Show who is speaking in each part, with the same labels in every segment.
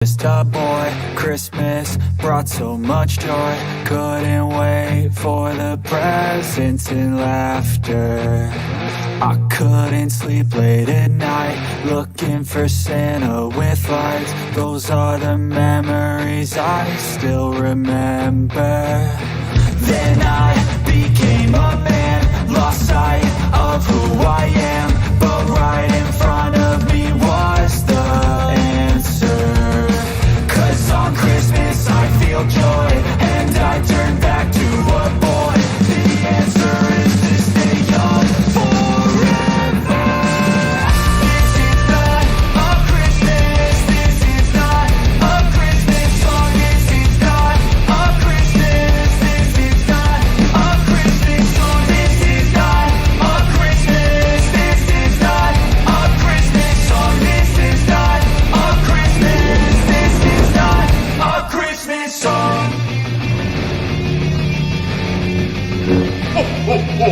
Speaker 1: Just a boy, Christmas brought so much joy. Couldn't wait for the presents and laughter. I couldn't sleep late at night, looking for Santa with lights. Those are the memories I still remember. Then I became a man, lost sight of who I am, but right in front of me was the answer. On Christmas I feel joy, and I turn back to a boy. The answer is to stay young forever. This is not a Christmas, this is not a Christmas song. This is not a Christmas, this is not a Christmas song. This is not a Christmas, this is not a Christmas song. This is not a Christmas, this is not a Christmas song. Ho, ho, ho.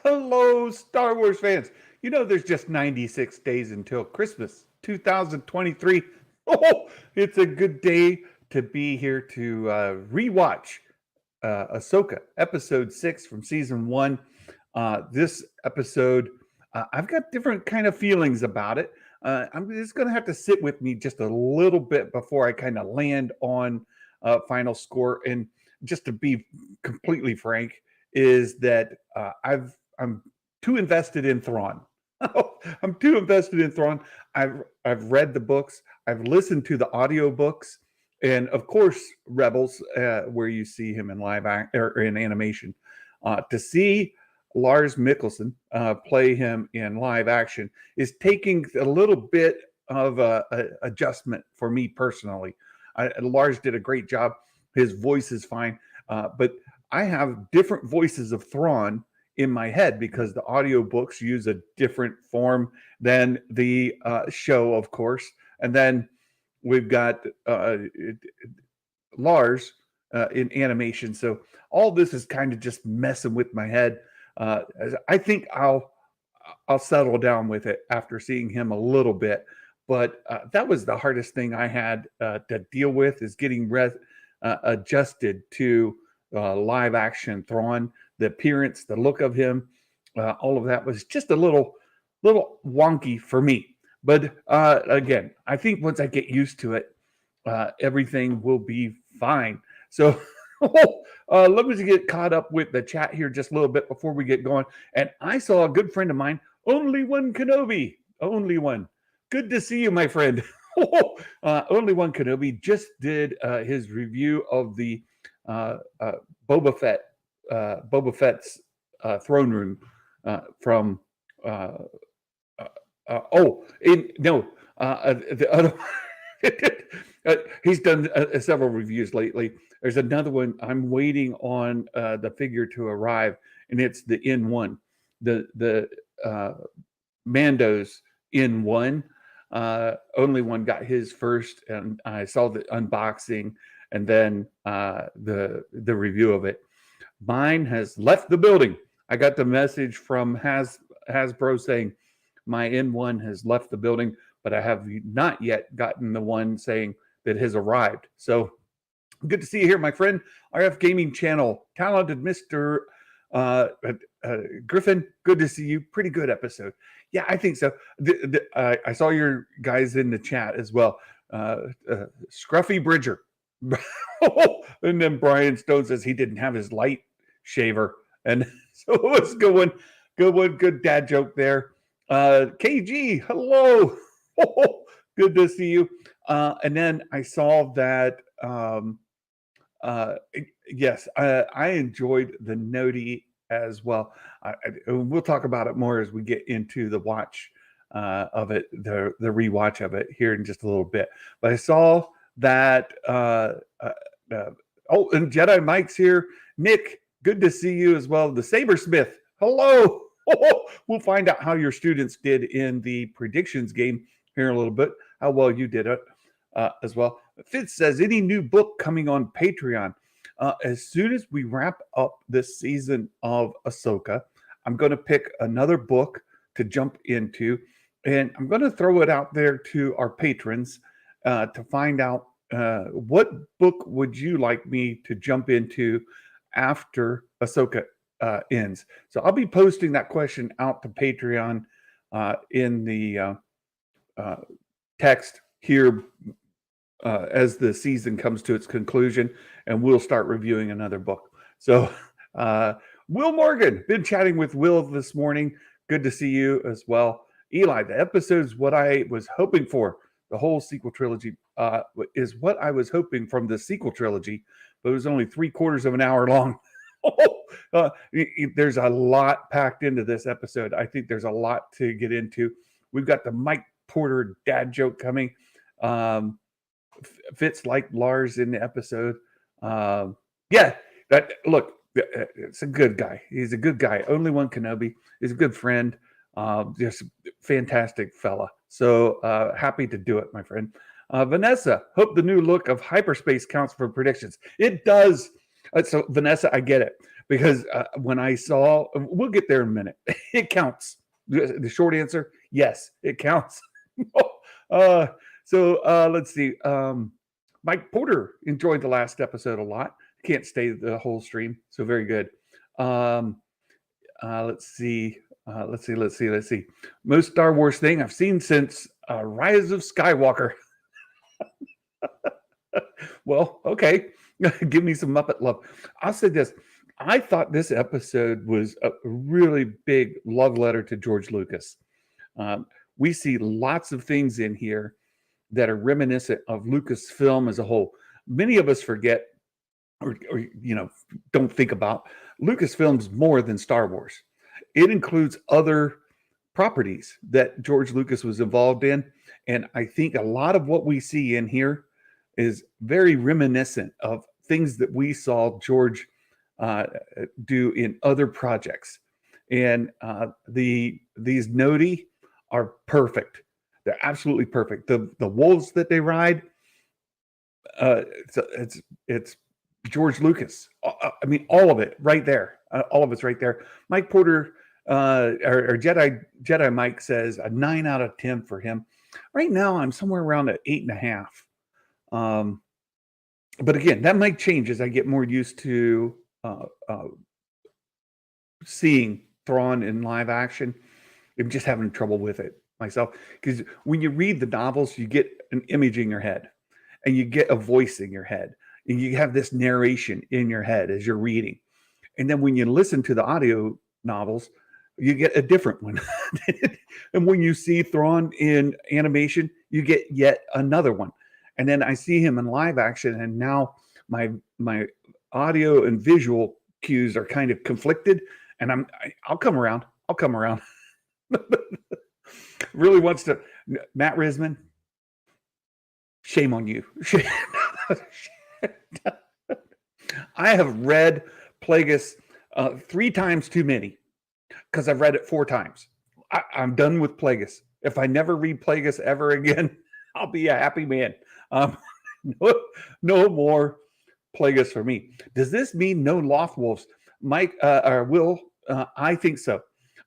Speaker 2: Hello, Star Wars fans. You know, there's just 96 days until Christmas 2023. Oh, it's a good day to be here to rewatch Ahsoka, episode 6 from season 1. This episode, I've got different kind of feelings about it. I'm just going to have to sit with me just a little bit before I kind of land on final score. And just to be completely frank, is that I'm too invested in Thrawn. I'm too invested in Thrawn. I've read the books. I've listened to the audio books. And of course, Rebels, where you see him in live or in animation, to see Lars Mikkelsen play him in live action is taking a little bit of a adjustment for me personally. Lars did a great job. His voice is fine, but I have different voices of Thrawn in my head because the audiobooks use a different form than the show, of course, and then we've got Lars in animation. So all this is kind of just messing with my head. I think I'll settle down with it after seeing him a little bit. But that was the hardest thing I had to deal with, is getting adjusted to live action Thrawn. The appearance, the look of him, all of that was just a little wonky for me. But again, I think once I get used to it, everything will be fine. So let me get caught up with the chat here just a little bit before we get going. And I saw a good friend of mine, Only One Kenobi. Only One. Good to see you, my friend. Only One Kenobi just did his review of the Boba Fett's throne room from the other he's done several reviews lately. There's another one I'm waiting on the figure to arrive, and it's the N1, the Mando's N1. Only One got his first, and I saw the unboxing and then the review of it. Mine has left the building. I got the message from Hasbro saying my N1 has left the building, but I have not yet gotten the one saying that has arrived. So good to see you here, my friend. RF Gaming Channel, talented Mr. Griffin, good to see you. Pretty good episode. Yeah, I think so. I saw your guys in the chat as well. Scruffy Bridger. And then Brian Stone says he didn't have his light shaver. And so it was good dad joke there. KG, hello. Good to see you. And then I saw that, yes, I enjoyed the Noti as well. We'll talk about it more as we get into the watch of it, the rewatch of it here in just a little bit. But I saw that, and Jedi Mike's here. Nick, good to see you as well. The Sabersmith, hello. We'll find out how your students did in the predictions game here in a little bit, how well you did it as well. Fitz says, any new book coming on Patreon? As soon as we wrap up this season of Ahsoka, I'm going to pick another book to jump into, and I'm going to throw it out there to our patrons to find out what book would you like me to jump into after Ahsoka ends. So I'll be posting that question out to Patreon in the text here as the season comes to its conclusion, and we'll start reviewing another book. So, Will Morgan, been chatting with Will this morning. Good to see you as well. Eli, the episode's what I was hoping for. The whole sequel trilogy is what I was hoping from the sequel trilogy, but it was only 3/4 of an hour long. There's a lot packed into this episode. I think there's a lot to get into. We've got the Mike Porter dad joke coming. Fits like Lars in the episode. Look, it's a good guy. He's a good guy. Only one Kenobi. He's a good friend. Just fantastic fella. So happy to do it, my friend. Vanessa, hope the new look of hyperspace counts for predictions. It does. So Vanessa, I get it, because when I saw, we'll get there in a minute. It counts. The short answer, yes, it counts. So let's see. Mike Porter enjoyed the last episode a lot. Can't stay the whole stream, so very good. Let's see. Let's see. Most Star Wars thing I've seen since Rise of Skywalker. Well, okay. Give me some Muppet love. I'll say this. I thought this episode was a really big love letter to George Lucas. We see lots of things in here that are reminiscent of Lucasfilm as a whole. Many of us forget or don't think about Lucasfilm's more than Star Wars. It includes other properties that George Lucas was involved in. And I think a lot of what we see in here is very reminiscent of things that we saw George do in other projects. And these Noti are perfect. They're absolutely perfect. The wolves that they ride, it's George Lucas. I mean, all of it right there. All of it's right there. Mike Porter, or Jedi Mike says a 9 out of 10 for him. Right now, I'm somewhere around an 8.5. But again, that might change as I get more used to seeing Thrawn in live action. I'm just having trouble with it myself, because when you read the novels, you get an image in your head, and you get a voice in your head, and you have this narration in your head as you're reading. And then when you listen to the audio novels, you get a different one. And when you see Thrawn in animation, you get yet another one. And then I see him in live action, and now my audio and visual cues are kind of conflicted, and I'll come around. Really wants to. Matt Risman, shame on you. I have read Plagueis 3 times too many, because I've read it 4 times. I'm done with Plagueis. If I never read Plagueis ever again, I'll be a happy man. No more Plagueis for me. Does this mean no Loth Wolves? Mike or Will, I think so.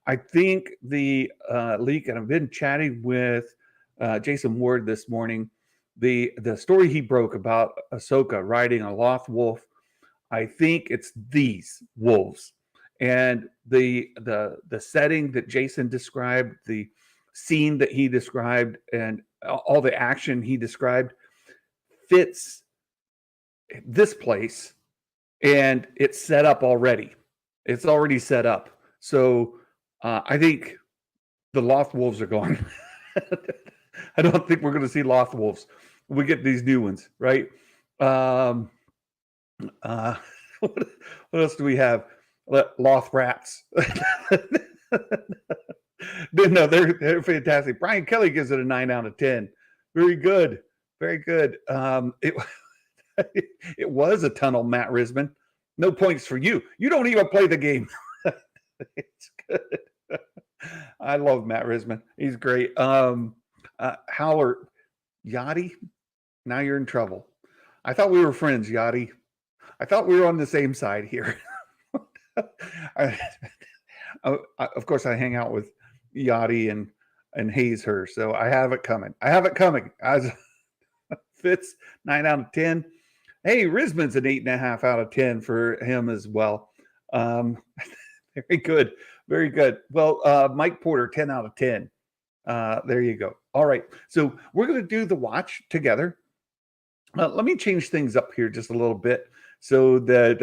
Speaker 2: I think the leak, and I've been chatting with Jason Ward this morning, the story he broke about Ahsoka riding a Loth Wolf, I think it's these wolves. And the setting that Jason described, the scene that he described, and all the action he described fits this place, and it's set up already. It's already set up. So I think the Loth Wolves are gone. I don't think we're going to see Loth Wolves. We get these new ones, right? What else do we have? Loth Rats. No, they're fantastic. Brian Kelly gives it a 9 out of 10. Very good. Very good. It was a tunnel, Matt Risman. No points for you. You don't even play the game. It's good. I love Matt Risman. He's great. Howler, Yachty, now you're in trouble. I thought we were friends, Yachty. I thought we were on the same side here. I, of course, I hang out with Yachty and Hayes her, so I have it coming. I have it coming. As Fitz 9 out of 10. Hey, Risman's an 8.5 out of 10 for him as well. Very good, very good. Well, Mike Porter 10 out of 10. There you go. All right, so we're going to do the watch together. Let me change things up here just a little bit so that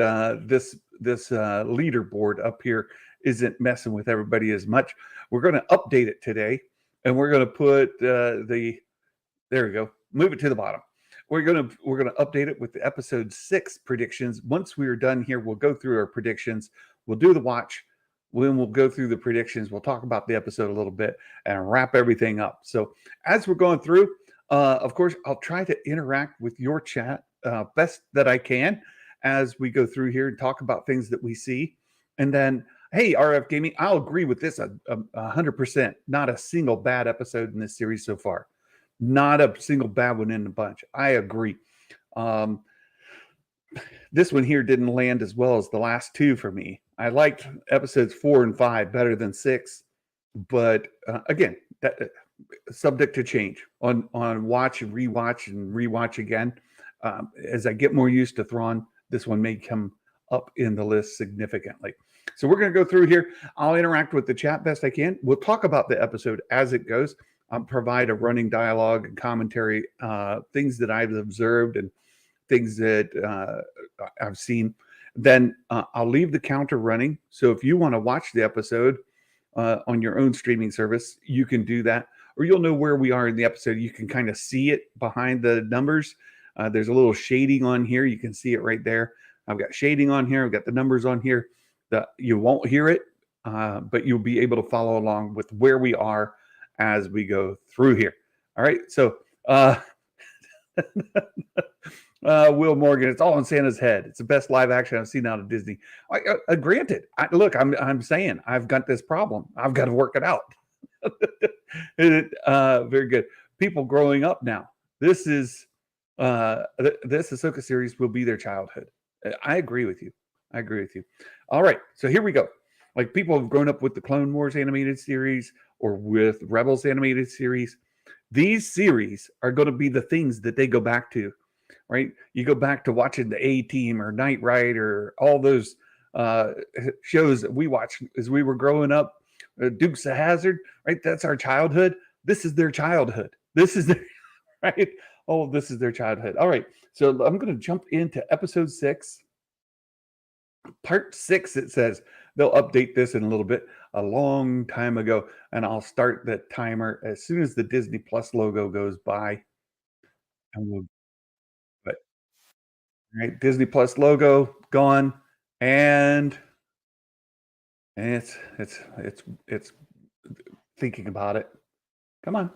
Speaker 2: this leaderboard up here isn't messing with everybody as much. We're going to update it today, and we're going to put there we go. Move it to the bottom. We're gonna update it with the episode 6 predictions. Once we are done here, we'll go through our predictions. We'll do the watch. When we'll go through the predictions, we'll talk about the episode a little bit and wrap everything up. So as we're going through, of course, I'll try to interact with your chat best that I can as we go through here and talk about things that we see. And then, hey, RF Gaming, I'll agree with this 100%. Not a single bad episode in this series so far. Not a single bad one in the bunch. I agree. This one here didn't land as well as the last two for me. I liked episodes 4 and 5 better than 6, but again, that subject to change on watch and rewatch again. As I get more used to Thrawn, this one may come up in the list significantly. So we're going to go through here. I'll interact with the chat best I can. We'll talk about the episode as it goes. Provide a running dialogue and commentary, things that I've observed and things that I've seen. Then I'll leave the counter running. So if you want to watch the episode on your own streaming service, you can do that. Or you'll know where we are in the episode. You can kind of see it behind the numbers. There's a little shading on here. You can see it right there. I've got shading on here. I've got the numbers on here. You won't hear it, but you'll be able to follow along with where we are as we go through here. All right. So Will Morgan, it's all in Santa's head. It's the best live action I've seen out of Disney. Granted, look, I'm saying I've got this problem. I've got to work it out. Very good. People growing up now. This is this Ahsoka series will be their childhood. I agree with you. I agree with you. All right, so here we go. Like people have grown up with the Clone Wars animated series or with Rebels animated series. These series are going to be the things that they go back to, right? You go back to watching the A-Team or Knight Rider, all those shows that we watched as we were growing up. Dukes of Hazzard, right? That's our childhood. This is their childhood. This is their right. Oh, this is their childhood. All right. So I'm going to jump into episode 6, part 6. It says they'll update this in a little bit. A long time ago, and I'll start the timer as soon as the Disney Plus logo goes by. And we'll, but right, Disney Plus logo gone, and it's thinking about it. Come on,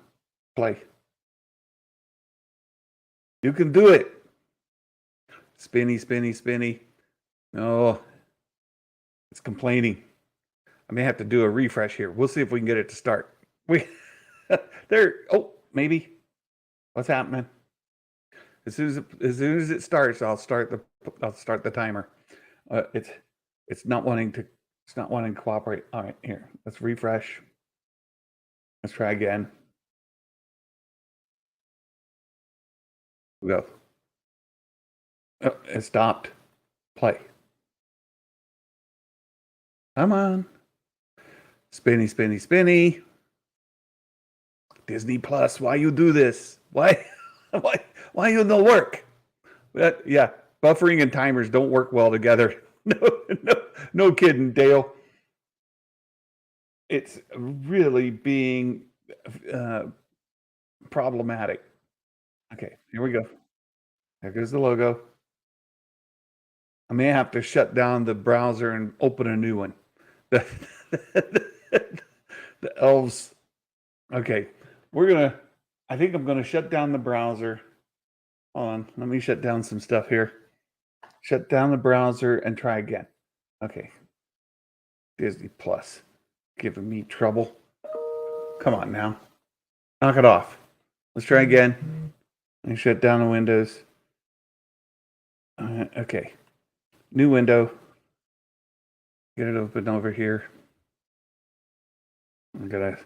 Speaker 2: play. You can do it. Spinny, spinny, spinny. Oh, it's complaining. I may have to do a refresh here. We'll see if we can get it to start. There. Oh, maybe. What's happening? As soon as it starts, I'll start the timer. It's not wanting to cooperate. All right, here. Let's refresh. Let's try again. Go. Oh, it stopped. Play. Come on. Spinny, spinny, spinny. Disney Plus, why you do this? Why you no work? But yeah, buffering and timers don't work well together. No kidding, Dale. It's really being problematic. Okay, here we go. There goes the logo. I may have to shut down the browser and open a new one. The elves. Okay, I think I'm gonna shut down the browser. Hold on, let me shut down some stuff here. Shut down the browser and try again. Okay. Disney Plus. Giving me trouble. Come on now. Knock it off. Let's try again. And shut down the windows. Okay. New window. Get it open over here. I'm gonna,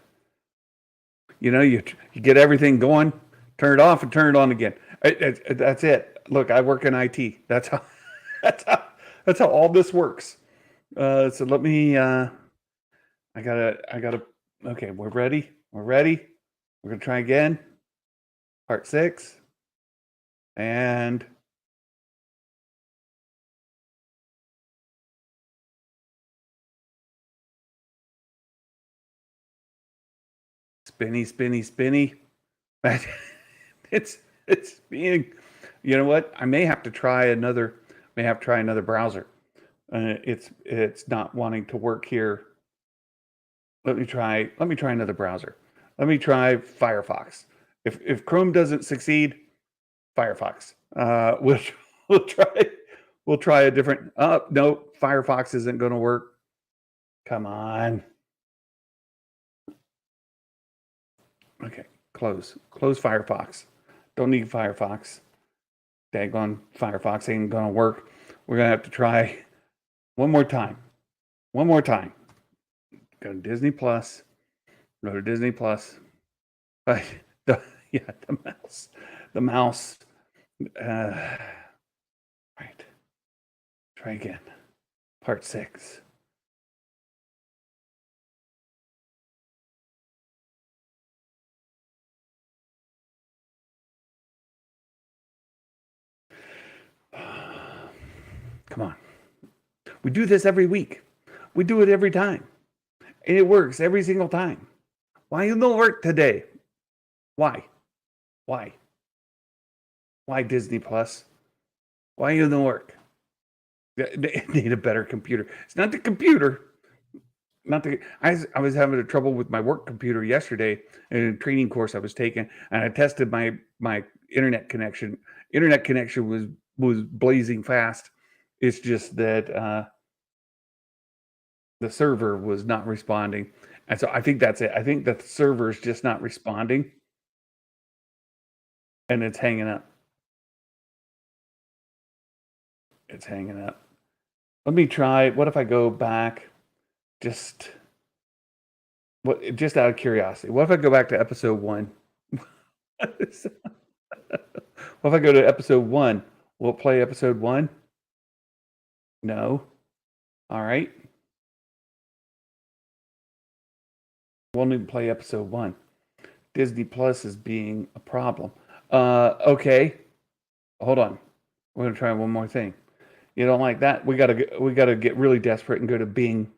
Speaker 2: you get everything going, turn it off and turn it on again. That's it. Look, I work in IT. That's how, that's how, that's how all this works. So let me, I gotta, okay, we're ready. We're ready. We're gonna try again. Part 6. And spinny, spinny, spinny. it's being, you know what? I may have to try another browser. It's not wanting to work here. Let me try another browser. Let me try Firefox. If Chrome doesn't succeed, Firefox. We'll try a different. No, Firefox isn't going to work. Come on. Okay, close Firefox. Don't need Firefox. Daggone Firefox ain't gonna work. We're gonna have to try one more time. Go to Disney Plus. Go to Disney Plus. The mouse. Right. Try again. Part 6. Come on. We do this every week. We do it every time. And it works every single time. Why you don't work today? Why? Why Disney Plus? Why you don't work? They need a better computer. It's not the computer. I was having trouble with my work computer yesterday in a training course I was taking, and I tested my internet connection. Internet connection was blazing fast. It's just that the server was not responding, and so I think that's it. I think that the server is just not responding, and it's hanging up. It's hanging up. Let me try. What if I go back? Just out of curiosity, what if I go back to episode 1? What if I go to episode 1? Will it play episode 1? No. All right. Won't even play episode 1. Disney Plus is being a problem. Okay. Hold on. We're gonna try one more thing. You don't like that? We gotta get really desperate and go to Bing.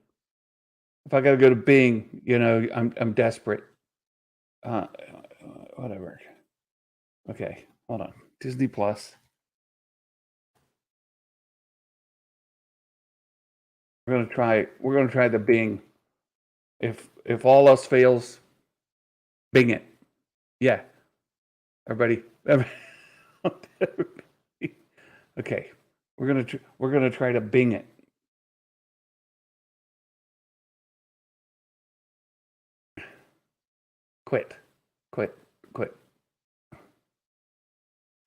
Speaker 2: If I gotta go to Bing, I'm desperate. Whatever. Okay, hold on. Disney Plus. We're gonna try the Bing. If all else fails, Bing it. Yeah. Everybody. Okay. We're gonna try to Bing it. Quit.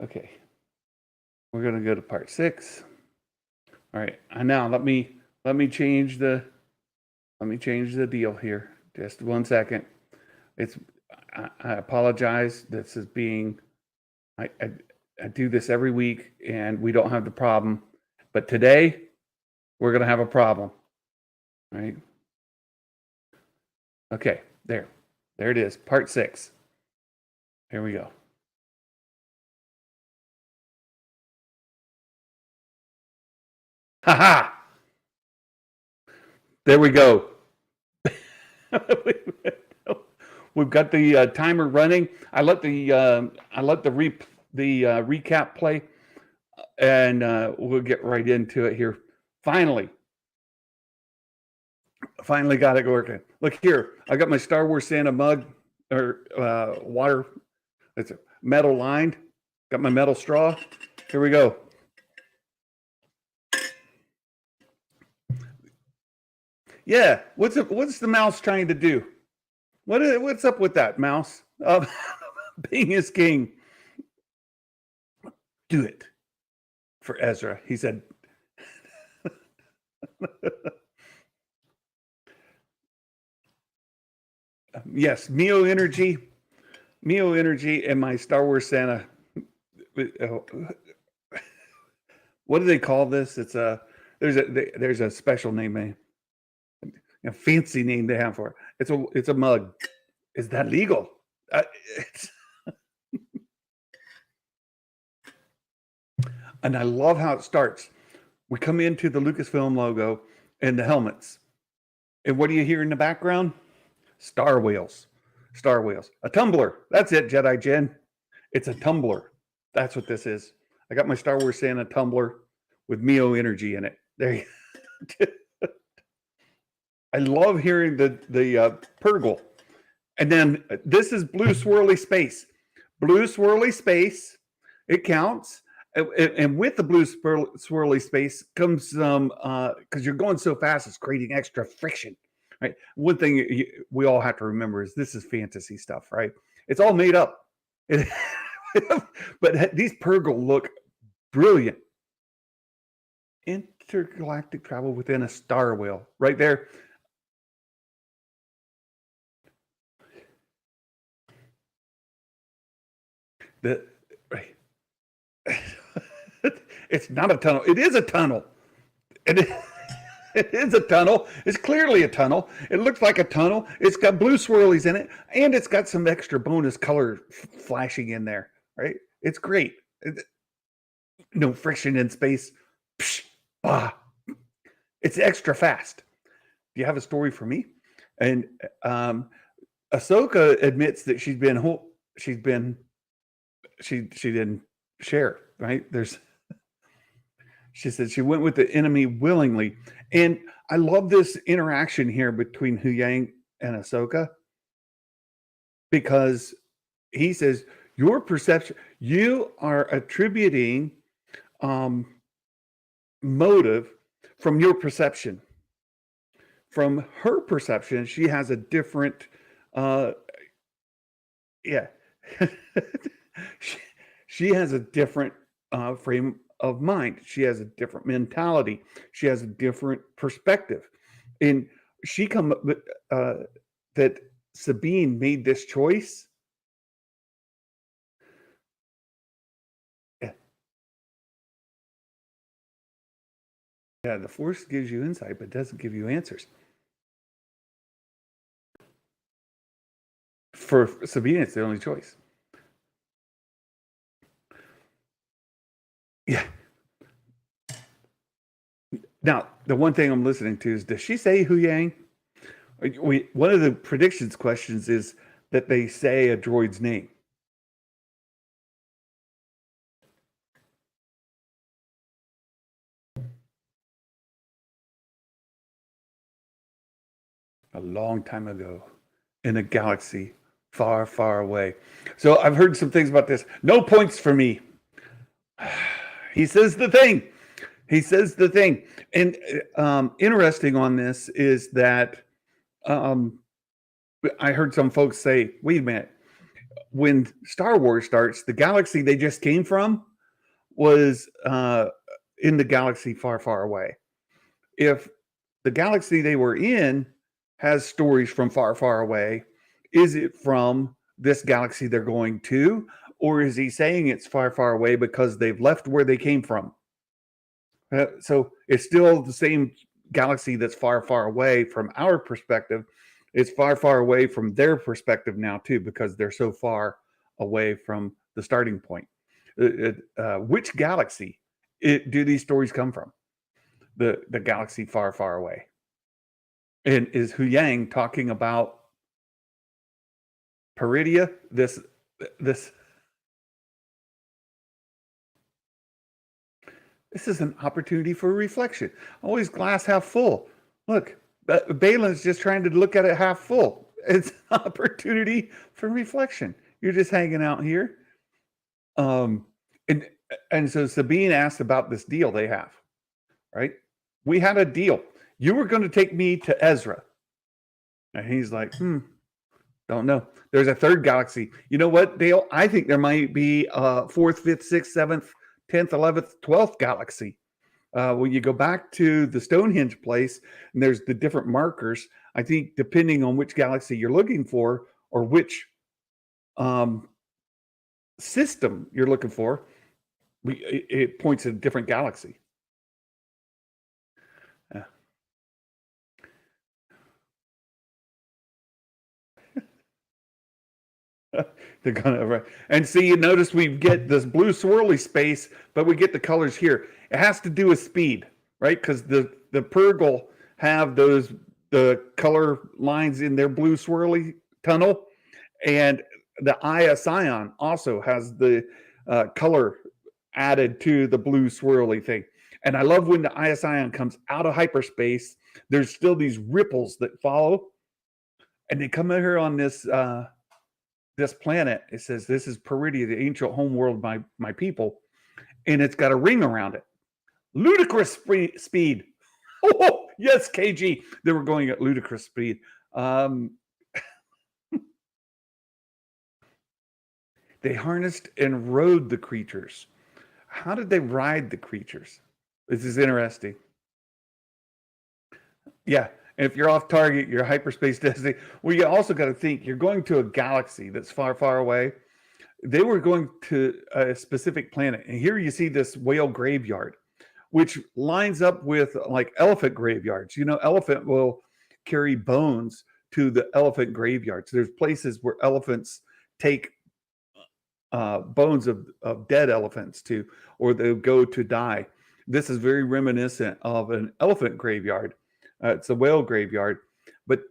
Speaker 2: Okay. We're gonna go to part 6. All right. And now let me change the deal here. Just 1 second. I apologize. This is being I do this every week and we don't have the problem. But today we're gonna have a problem. Right? Okay, there it is, part 6. Here we go. Ha! There we go. We've got the timer running. I let the recap play, and we'll get right into it here. Finally got it working. Look here, I got my Star Wars Santa mug or water. It's metal lined. Got my metal straw. Here we go. Yeah, what's the mouse trying to do? What's up with that, mouse? Bing is king. Do it for Ezra. He said, Yes, Mio Energy, and my Star Wars Santa. What do they call this? It's a there's a special name, a fancy name they have for it. It's a mug. Is that legal? It's, and I love how it starts. We come into the Lucasfilm logo and the helmets, and what do you hear in the background? Star whales, Star whales. A tumbler. That's it, Jedi Jen. It's a tumbler. That's what this is. I got my Star Wars Santa tumbler with Mio Energy in it. There you I love hearing the Purgle. And then this is blue swirly space. Blue swirly space. It counts. And with the blue swirly space comes some, because you're going so fast, it's creating extra friction, right? One thing we all have to remember is this is fantasy stuff, right? It's all made up. But these Purgle look brilliant. Intergalactic travel within a star whale, right there. It's not a tunnel. It is a tunnel. It is a tunnel. It's clearly a tunnel. It looks like a tunnel. It's got blue swirlies in it, and it's got some extra bonus color flashing in there, right? It's great. No friction in space. Psh, ah. It's extra fast. Do you have a story for me? And Ahsoka admits that she didn't share, right? She said she went with the enemy willingly. And I love this interaction here between Hu Yang and Ahsoka, because he says, your perception, you are attributing motive from your perception. From her perception, she has a different, she has a different frame of mind. She has a different mentality. She has a different perspective. And she come up with that Sabine made this choice. Yeah, the Force gives you insight, but doesn't give you answers. For Sabine, it's the only choice. Yeah. Now, the one thing I'm listening to is, does she say Hu Yang? One of the predictions questions is that they say a droid's name. A long time ago in a galaxy far, far away. So I've heard some things about this. No points for me. He says the thing. He says the thing. And interesting on this is that I heard some folks say, wait a minute, when Star Wars starts, the galaxy they just came from was in the galaxy far, far away. If the galaxy they were in has stories from far, far away, is it from this galaxy they're going to? Or is he saying it's far, far away because they've left where they came from? So it's still the same galaxy that's far, far away from our perspective. It's far, far away from their perspective now, too, because they're so far away from the starting point. Which galaxy do these stories come from? The galaxy far, far away. And is Hu Yang talking about Peridia? This is an opportunity for reflection. Always glass half full. Look, Balin's just trying to look at it half full. It's an opportunity for reflection. You're just hanging out here. And so Sabine asked about this deal they have, right? We had a deal. You were going to take me to Ezra. And he's like, don't know. There's a third galaxy. You know what, Dale? I think there might be a 4th, 5th, 6th, 7th, 10th, 11th, 12th galaxy. When you go back to the Stonehenge place, and there's the different markers, I think depending on which galaxy you're looking for or which um, system you're looking for, it points at a different galaxy. Yeah. They're gonna right. And see, you notice we get this blue swirly space, but we get the colors here. It has to do with speed, right? Because the Purgle have the color lines in their blue swirly tunnel, and the Ion also has the color added to the blue swirly thing. And I love when the Ion comes out of hyperspace. There's still these ripples that follow, and they come in here on this planet. It says, "This is Peridia, the ancient homeworld of my people," and it's got a ring around it. Ludicrous speed. Oh yes, KG. They were going at ludicrous speed. They harnessed and rode the creatures. How did they ride the creatures? This is interesting. Yeah. If you're off target, you're hyperspace destiny. Well, you also got to think you're going to a galaxy that's far, far away. They were going to a specific planet. And here you see this whale graveyard, which lines up with like elephant graveyards. You know, elephant will carry bones to the elephant graveyards. There's places where elephants take bones of dead elephants to, or they'll go to die. This is very reminiscent of an elephant graveyard. It's a whale graveyard, but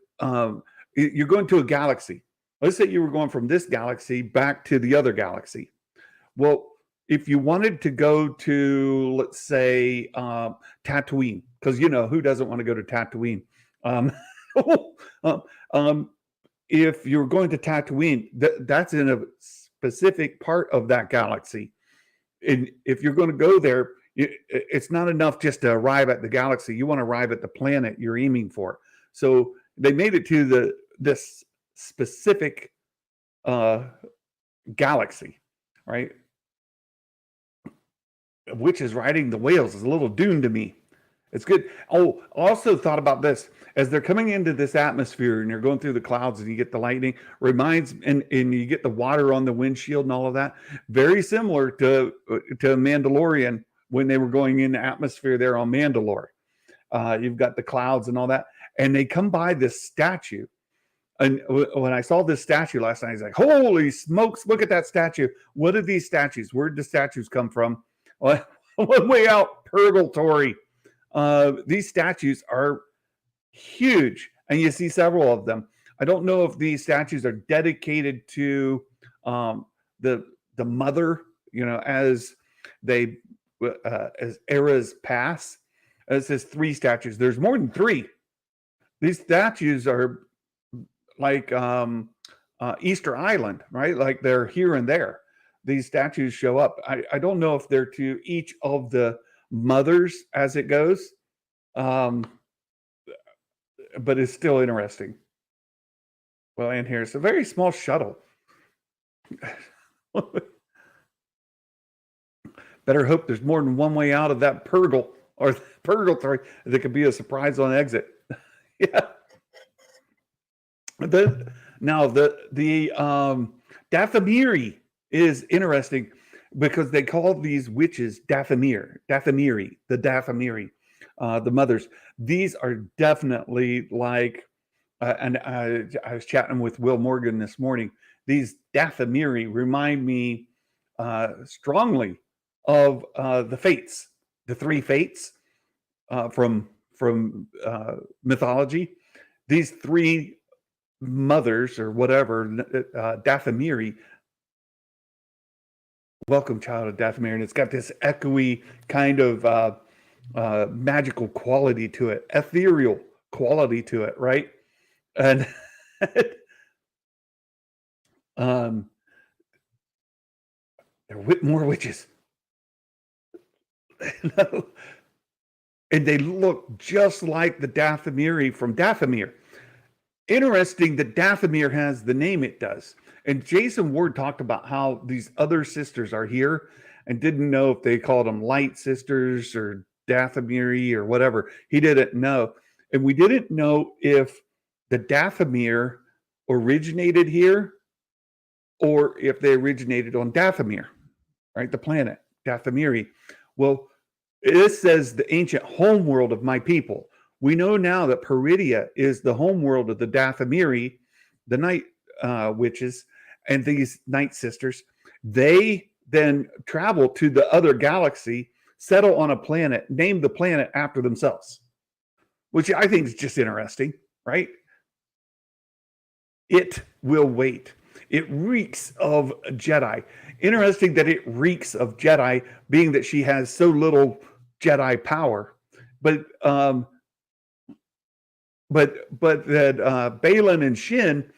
Speaker 2: you're going to a galaxy. Let's say you were going from this galaxy back to the other galaxy. Well, if you wanted to go to, let's say, Tatooine, because you know who doesn't want to go to Tatooine? If you're going to Tatooine, that's in a specific part of that galaxy, and if you're going to go there, it's not enough just to arrive at the galaxy. You want to arrive at the planet you're aiming for. So they made it to this specific galaxy, right? Which is riding the whales is a little Dune to me. It's good. Oh, also thought about this as they're coming into this atmosphere and you're going through the clouds and you get the lightning. And you get the water on the windshield and all of that. Very similar to Mandalorian when they were going in the atmosphere there on Mandalore. You've got the clouds and all that, and they come by this statue. And when I saw this statue last night, I was like, "Holy smokes! Look at that statue! What are these statues? Where did the statues come from?" Well, one way out, purgatory. These statues are huge, and you see several of them. I don't know if these statues are dedicated to the mother, you know, as eras pass. It says 3 statues. There's more than 3. These statues are like Easter Island, right? Like they're here and there. These statues show up. I don't know if they're to each of the mothers as it goes, but it's still interesting. Well, and here's a very small shuttle. Better hope there's more than one way out of that purgle or purgatory. That could be a surprise on exit. Yeah. Now the Dathomiri is interesting because they call these witches Dathomiri, the Dathomiri, the mothers. These are definitely like, and I was chatting with Will Morgan this morning. These Dathomiri remind me strongly of the Fates, the 3 Fates from mythology. These 3 mothers or whatever, Dathomiri. Welcome, child of Dathomiri, and it's got this echoey kind of magical quality to it, ethereal quality to it, right? And they're more witches. And they look just like the Dathomiri from Dathomir. Interesting that Dathomir has the name it does. And Jason Ward talked about how these other sisters are here and didn't know if they called them light sisters or Dathomiri or whatever. He didn't know. And we didn't know if the Dathomir originated here or if they originated on Dathomir, right? The planet, Dathomiri. Well, this says the ancient homeworld of my people. We know now that Peridia is the homeworld of the Dathomiri, the night witches, and these night sisters. They then travel to the other galaxy, settle on a planet, name the planet after themselves, which I think is just interesting, right? It will wait. It reeks of Jedi. Interesting that it reeks of Jedi, being that she has so little Jedi power. But that Balin and Shin,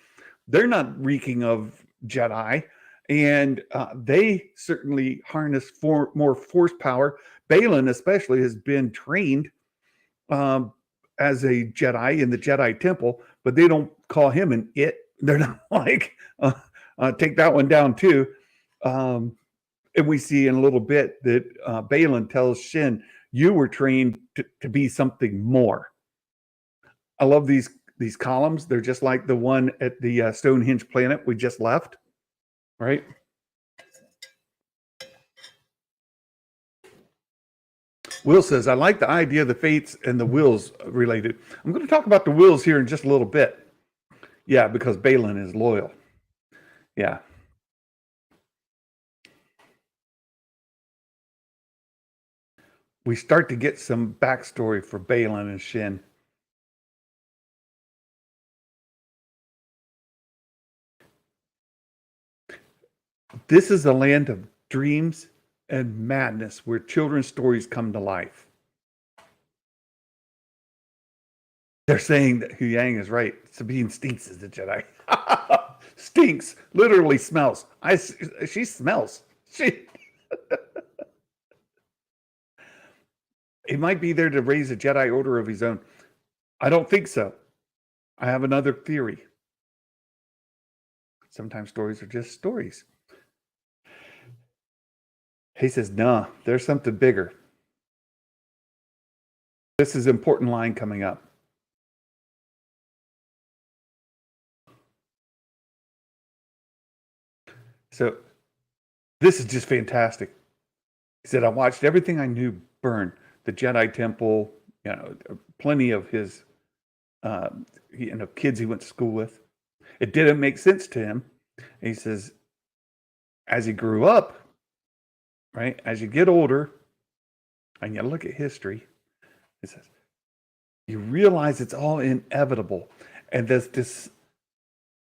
Speaker 2: they're not reeking of Jedi, and they certainly harness more force power. Balin, especially, has been trained as a Jedi in the Jedi Temple, but they don't call him an it. They're not like take that one down too. And we see in a little bit that Balin tells Shin, "You were trained to be something more." I love these columns. They're just like the one at the Stonehenge planet we just left, right? Will says, I like the idea of the fates and the wills related. I'm going to talk about the wills here in just a little bit. Yeah, because Balin is loyal. Yeah. We start to get some backstory for Balin and Shin. This is a land of dreams and madness where children's stories come to life. They're saying that Hu Yang is right. Sabine stinks as a Jedi. Stinks. Literally smells. She smells. He might be there to raise a Jedi Order of his own. I don't think so. I have another theory. Sometimes stories are just stories. He says, nah, there's something bigger. This is an important line coming up. So this is just fantastic. He said, I watched everything I knew burn. The Jedi Temple, plenty of his kids he went to school with. It didn't make sense to him. And he says, as he grew up, right, as you get older and you look at history, it says, you realize it's all inevitable. And there's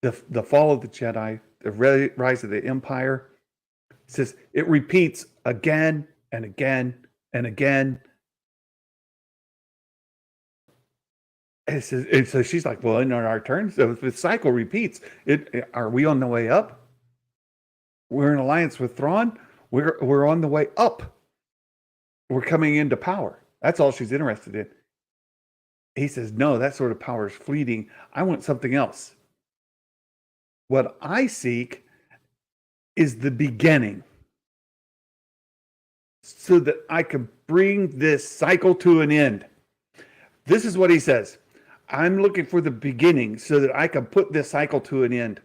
Speaker 2: the fall of the Jedi, the rise of the Empire, it says it repeats again and again and again. And so she's like, well, in our turn, so if the cycle repeats, are we on the way up? We're in alliance with Thrawn. We're on the way up. We're coming into power. That's all she's interested in. He says, no, that sort of power is fleeting. I want something else. What I seek is the beginning so that I can bring this cycle to an end. This is what he says. I'm looking for the beginning so that I can put this cycle to an end.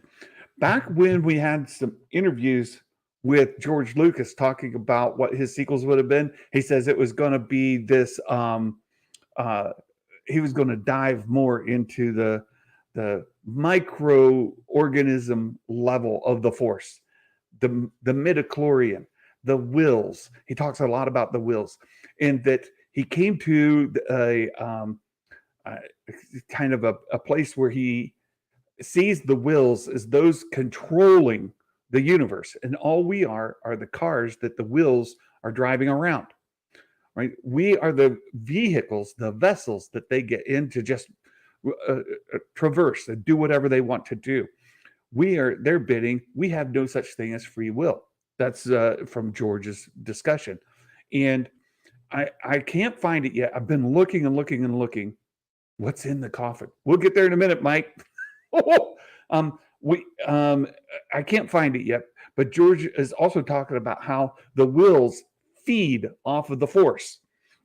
Speaker 2: Back when we had some interviews with George Lucas talking about what his sequels would have been, he says it was going to be this, he was going to dive more into the microorganism level of the Force, the midichlorian, the wills. He talks a lot about the wills, and that he came to a kind of a place where he sees the wills as those controlling the universe, and all we are the cars that the wills are driving around, right? We are the vehicles, the vessels that they get in to just traverse and do whatever they want to do. We are their bidding. We have no such thing as free will. That's from George's discussion, and I can't find it yet. I've been looking and looking and looking. What's in the coffin? We'll get there in a minute, Mike. I can't find it yet, but George is also talking about how the wills feed off of the Force.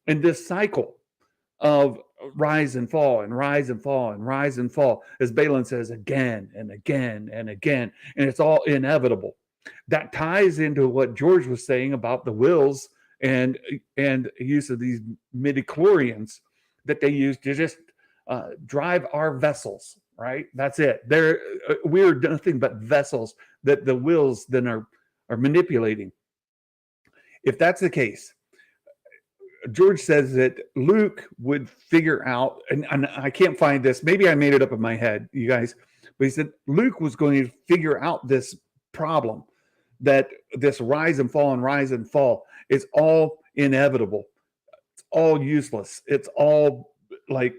Speaker 2: And this cycle of rise and fall and rise and fall and rise and fall, as Balin says, again and again and again, and it's all inevitable. That ties into what George was saying about the wills and use of these midichlorians that they use to just drive our vessels. Right, that's it. We're nothing but vessels that the wills then are manipulating. If that's the case, George says that Luke would figure out, and I can't find this. Maybe I made it up in my head, you guys. But he said Luke was going to figure out this problem, that this rise and fall is all inevitable. It's all useless. It's all like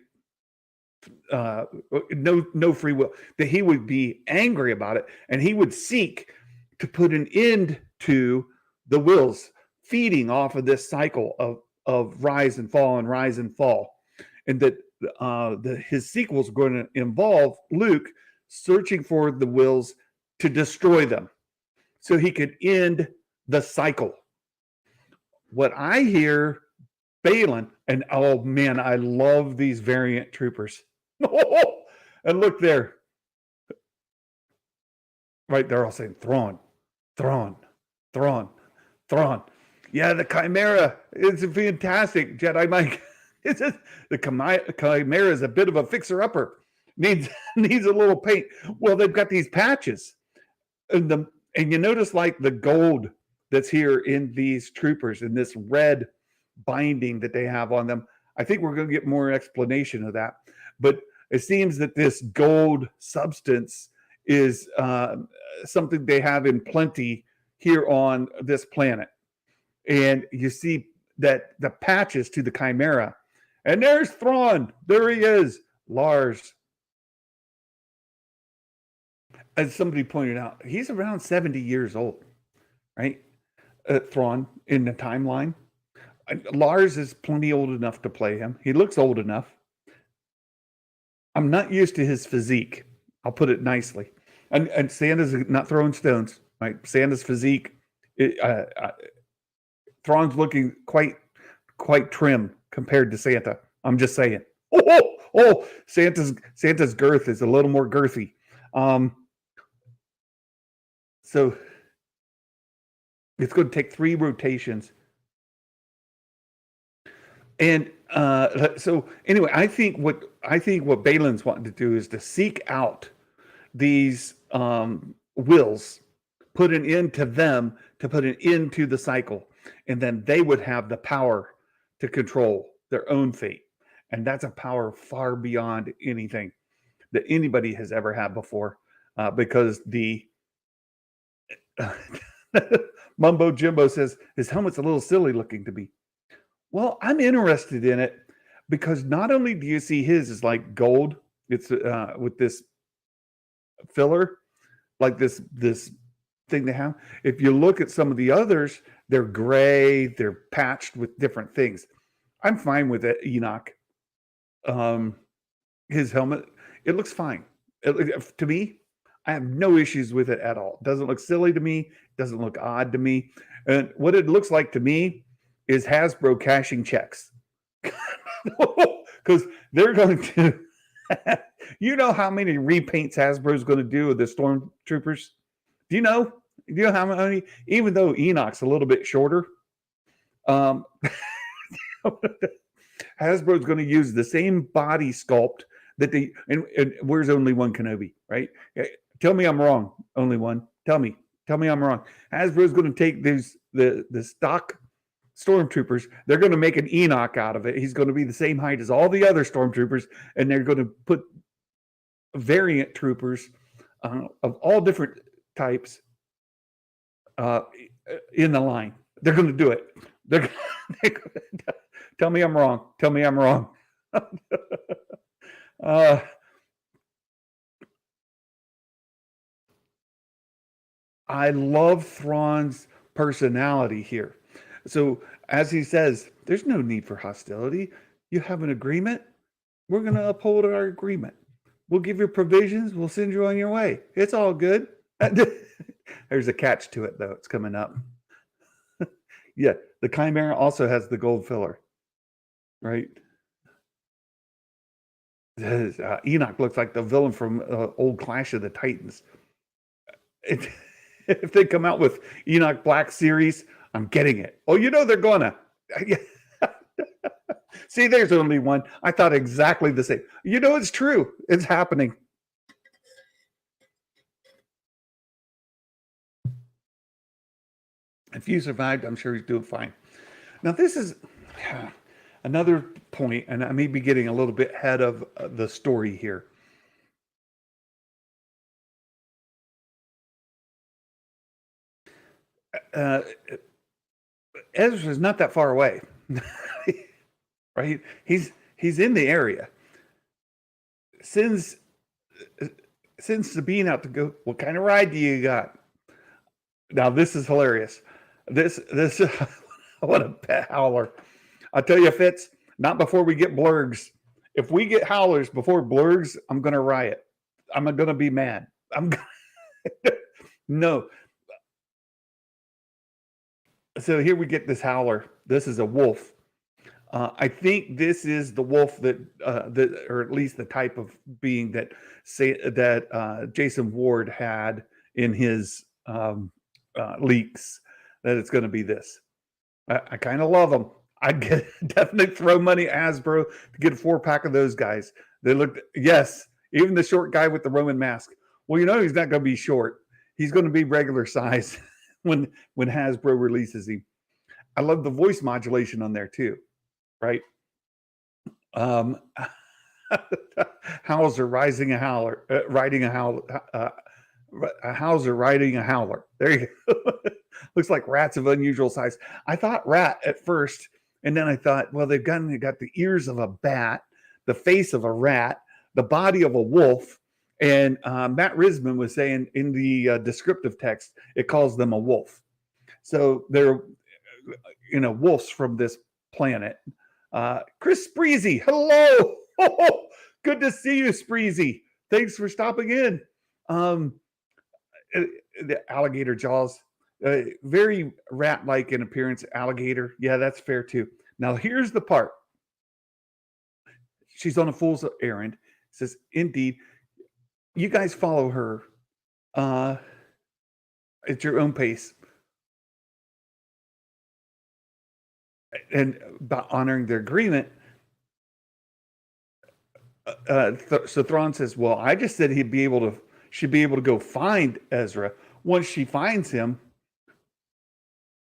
Speaker 2: no free will. That he would be angry about it, and he would seek to put an end to the wills feeding off of this cycle of rise and fall and rise and fall, and that his sequels are going to involve Luke searching for the wills to destroy them so he could end the cycle. What I hear Balin, and oh man, I love these variant troopers. And look there. Right, they're all saying Thrawn, Thrawn, Thrawn, Thrawn. Yeah, the Chimera is fantastic, Jedi Mike. It's just, the Chimera is a bit of a fixer-upper. Needs a little paint. Well, they've got these patches. And you notice like the gold that's here in these troopers, in this red binding that they have on them. I think we're going to get more explanation of that. But it seems that this gold substance is something they have in plenty here on this planet. And you see that the patches to the Chimera. And there's Thrawn. There he is. Lars. As somebody pointed out, he's around 70 years old, right? Thrawn in the timeline. Lars is plenty old enough to play him. He looks old enough. I'm not used to his physique. I'll put it nicely. And Santa's not throwing stones, right? Santa's physique, Thrawn's looking quite trim compared to Santa. I'm just saying. Santa's girth is a little more girthy. So it's going to take 3 rotations. And so anyway, I think what Balin's wanting to do is to seek out these wills, put an end to them, to put an end to the cycle, and then they would have the power to control their own fate. And that's a power far beyond anything that anybody has ever had before, because the Mumbo Jimbo says his helmet's a little silly looking to me. Well, I'm interested in it because not only do you see his is like gold, it's with this filler, like this thing they have. If you look at some of the others, they're gray, they're patched with different things. I'm fine with it, Enoch. His helmet, it looks fine. To me, I have no issues with it at all. It doesn't look silly to me. It doesn't look odd to me. And what it looks like to me is Hasbro cashing checks. Because they're going to, you know how many repaints Hasbro is going to do of the Stormtroopers? Do you know? Do you know how many? Even though Enoch's a little bit shorter, Hasbro's going to use the same body sculpt that they, and where's only one Kenobi, right? Tell me I'm wrong. Only one. Tell me I'm wrong. Hasbro's going to take the stock Stormtroopers. They're going to make an Enoch out of it. He's going to be the same height as all the other Stormtroopers, and they're going to put variant troopers of all different types in the line. They're going to do it. Tell me I'm wrong. Tell me I'm wrong. I love Thrawn's personality here. So as he says, there's no need for hostility. You have an agreement. We're going to uphold our agreement. We'll give you provisions. We'll send you on your way. It's all good. There's a catch to it, though. It's coming up. Yeah, the Chimera also has the gold filler. right? Enoch looks like the villain from old Clash of the Titans. It, if they come out with Enoch Black series, I'm getting it. Oh, they're gonna. See, there's only one. I thought exactly the same. It's true. It's happening. If you survived, I'm sure he's doing fine. Now, this is another point, and I may be getting a little bit ahead of the story here. Ezra's not that far away, right? He's in the area. Sends Sabine out to go. What kind of ride do you got? Now this is hilarious. This what a pet howler. I'll tell you, Fitz, not before we get blurgs. If we get howlers before blurgs, I'm gonna riot. I'm gonna be mad. No. So here we get this howler. This is a wolf. I think this is the wolf that, or at least the type of being that Jason Ward had in his leaks. That it's going to be this. I kind of love them. I'd definitely throw money at Hasbro to get a 4-pack of those guys. They looked, yes, even the short guy with the Roman mask. Well, he's not going to be short. He's going to be regular size when Hasbro releases him. I love the voice modulation on there too, right? Hauser riding a howler. A Hauser riding a howler. There you go. Looks like rats of unusual size. I thought rat at first, and then I thought, well, they've got the ears of a bat, the face of a rat, the body of a wolf, and Matt Risman was saying in the descriptive text, it calls them a wolf. So they're, wolves from this planet. Chris Spreezy, hello. Good to see you, Spreezy. Thanks for stopping in. The alligator jaws, very rat-like in appearance. Alligator, yeah, that's fair too. Now here's the part. She's on a fool's errand. It says, indeed, you guys follow her at your own pace, and by honoring their agreement. So Thrawn says, well, I just said she'd be able to go find Ezra. Once she finds him,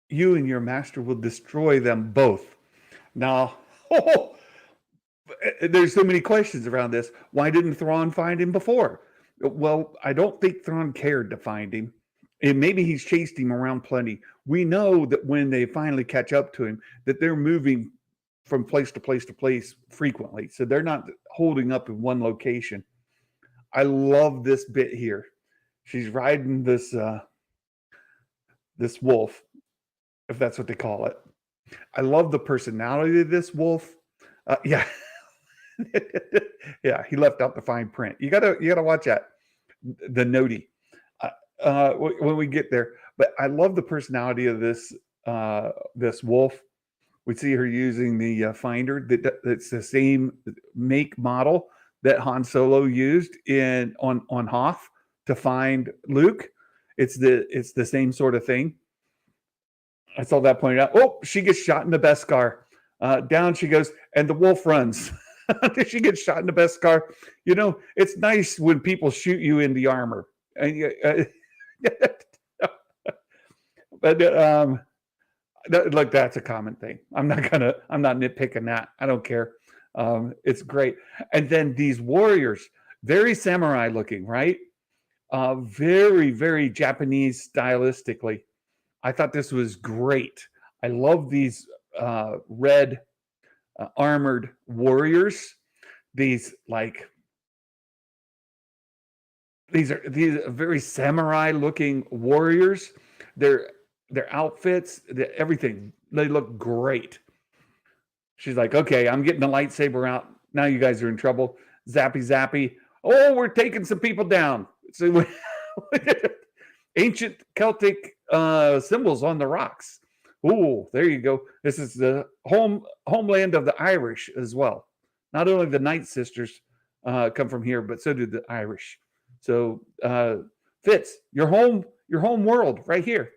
Speaker 2: you and your master will destroy them both. Now, there's so many questions around this. Why didn't Thrawn find him before? Well, I don't think Thrawn cared to find him. And maybe he's chased him around plenty. We know that when they finally catch up to him, that they're moving from place to place to place frequently. So they're not holding up in one location. I love this bit here. She's riding this wolf, if that's what they call it. I love the personality of this wolf. Yeah. Yeah, he left out the fine print. You gotta watch that. The noti. When we get there. But I love the personality of this wolf. We see her using the finder. That's the same make model that Han Solo used on Hoth to find Luke. It's the same sort of thing. I saw that pointed out. Oh, she gets shot in the Beskar. Down she goes, and the wolf runs. She gets shot in the Beskar. It's nice when people shoot you in the armor. But look, that's a common thing. I'm not nitpicking that. I don't care. It's great. And then these warriors, very samurai looking, right? Very, very Japanese stylistically. I thought this was great. I love these red armored warriors. These are very samurai looking warriors. Their outfits, everything, they look great. She's like, okay, I'm getting the lightsaber out. Now you guys are in trouble. Zappy, zappy. Oh, we're taking some people down. Ancient Celtic symbols on the rocks. Oh, there you go. This is the homeland of the Irish as well. Not only the Night Sisters come from here, but so do the Irish. So Fitz, your home world right here.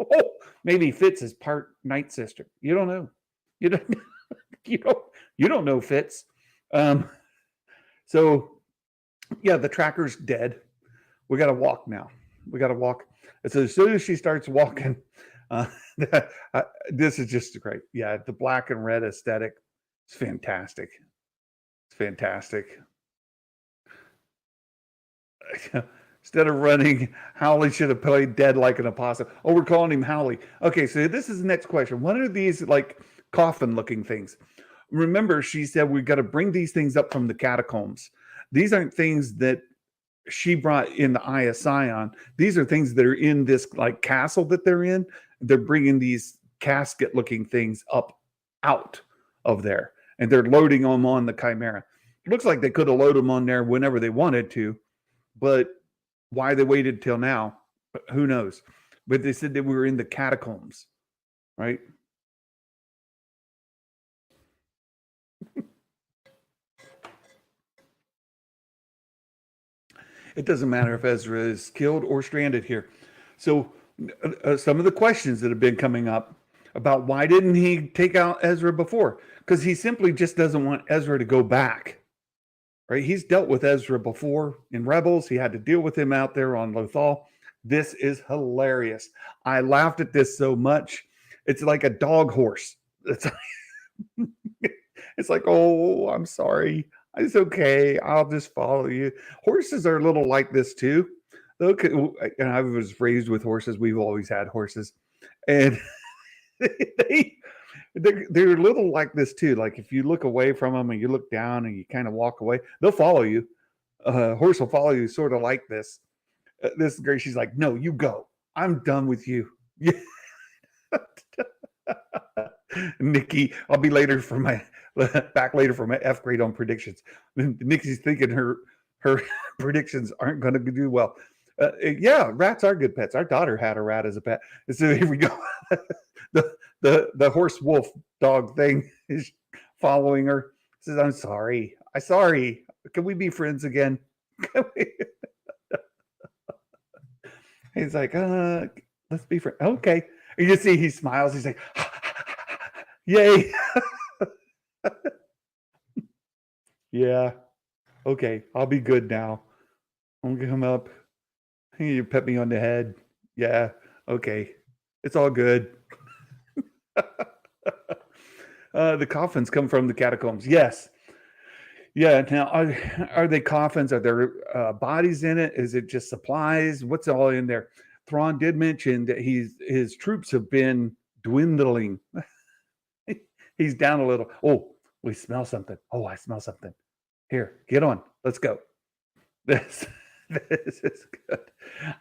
Speaker 2: Oh, maybe Fitz is part Night Sister. You don't know. You don't. You don't. You don't know Fitz. Um, so yeah, the tracker's dead. We got to walk now. We got to walk. And so as soon as she starts walking, uh, this is just great. Yeah, the black and red aesthetic is fantastic. It's fantastic. Instead of running, Howley should have played dead like an opossum. Oh, we're calling him Howley. Okay, so this is the next question. What are these like coffin-looking things? Remember, she said we got to bring these things up from the catacombs. These aren't things that she brought in the Eye of Sion. These are things that are in this like castle that they're in. They're bringing these casket-looking things up out of there, and they're loading them on the Chimera. It looks like they could have loaded them on there whenever they wanted to, but why they waited till now, who knows? But they said that we were in the catacombs, right? It doesn't matter if Ezra is killed or stranded here. So some of the questions that have been coming up about why didn't he take out Ezra before? Because he simply just doesn't want Ezra to go back. Right? He's dealt with Ezra before in Rebels. He had to deal with him out there on Lothal. This is hilarious. I laughed at this so much. It's like a dog horse. It's like, oh, I'm sorry. It's okay. I'll just follow you. Horses are a little like this too. Look, and I was raised with horses. We've always had horses, and they're a little like this too. Like if you look away from them and you look down and you kind of walk away, they'll follow you. Horse will follow you, sort of like this. This girl, she's like, "No, you go. I'm done with you." Nikki, I'll be later for my back later for my F grade on predictions. Nikki's thinking her predictions aren't going to do well. Yeah, rats are good pets. Our daughter had a rat as a pet. So here we go. the horse wolf dog thing is following her. Says, "I'm sorry. I'm sorry. Can we be friends again?" He's like, let's be friends. Okay. And you see he smiles. He's like, yay. Yeah. Okay. I'll be good now. I'm gonna come up. You pet me on the head. Yeah. Okay. It's all good. The coffins come from the catacombs. Yes. Yeah. Now, are they coffins? Are there bodies in it? Is it just supplies? What's all in there? Thrawn did mention that his troops have been dwindling. He's down a little. Oh, we smell something. Oh, I smell something. Here, get on. Let's go. This is good.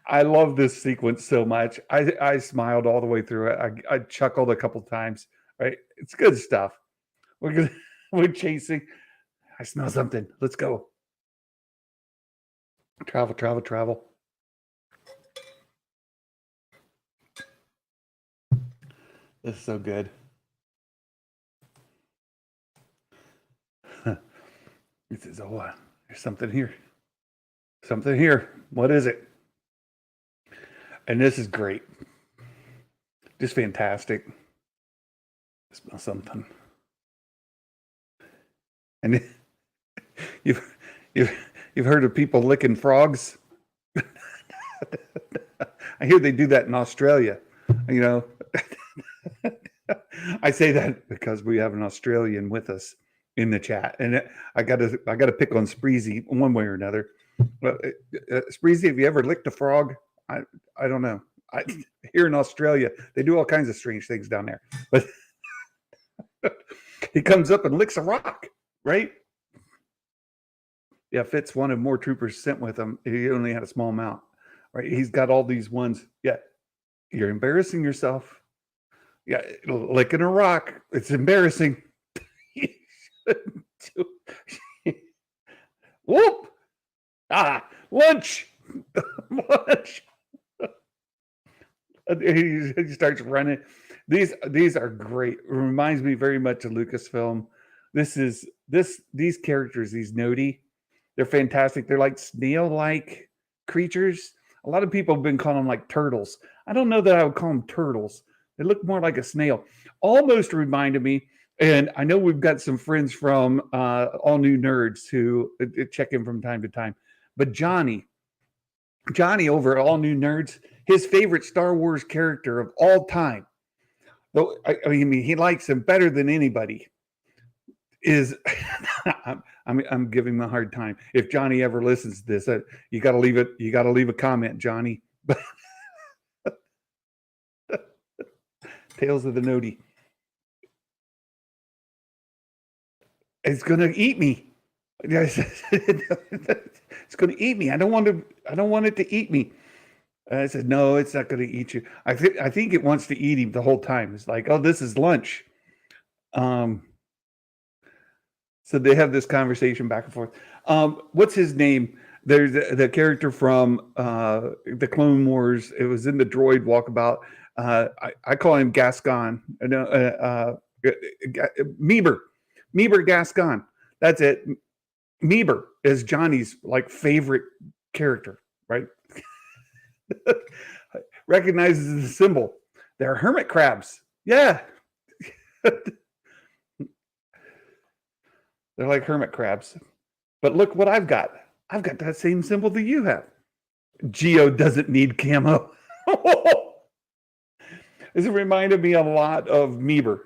Speaker 2: I love this sequence so much. I smiled all the way through it. I chuckled a couple times. Right? It's good stuff. We're chasing. I smell something. Let's go. Travel, travel, travel. This is so good. He says, "Oh, there's something here. Something here. What is it?" And this is great. Just fantastic. I smell something. And you've heard of people licking frogs? I hear they do that in Australia. You know, I say that because we have an Australian with us in the chat, and I got to pick on Spreezy one way or another. But Spreezy, have you ever licked a frog? I don't know. Here in Australia, they do all kinds of strange things down there. But he comes up and licks a rock, right? Yeah, Fitz wanted more troopers sent with him. He only had a small amount, right? He's got all these ones. Yeah, you're embarrassing yourself. Yeah, licking a rock. It's embarrassing. Whoop! Ah, lunch! Lunch! He starts running. these are great. It reminds me very much of Lucasfilm. These characters, these Nodi, they're fantastic. They're like snail-like creatures. A lot of people have been calling them like turtles. I don't know that I would call them turtles. They look more like a snail. Almost reminded me, and I know we've got some friends from All New Nerds who check in from time to time, but Johnny over at All New Nerds, his favorite Star Wars character of all time, though I mean he likes him better than anybody, is I'm giving him a hard time. If Johnny ever listens to this, you got to leave it. You got to leave a comment, Johnny. Tales of the Nodi. It's gonna eat me. It's gonna eat me. I don't want it to eat me. I said, no, it's not going to eat you. I think it wants to eat him the whole time. It's like, oh, this is lunch. So they have this conversation back and forth. What's his name? There's the character from the Clone Wars. It was in the droid walkabout. I call him Gascon. Meeber Gascon. That's it. Meeber is Johnny's like favorite character, right? Recognizes the symbol. They're hermit crabs. Yeah. They're like hermit crabs. But look what I've got. I've got that same symbol that you have. Geo doesn't need camo. This reminded me a lot of Meeber.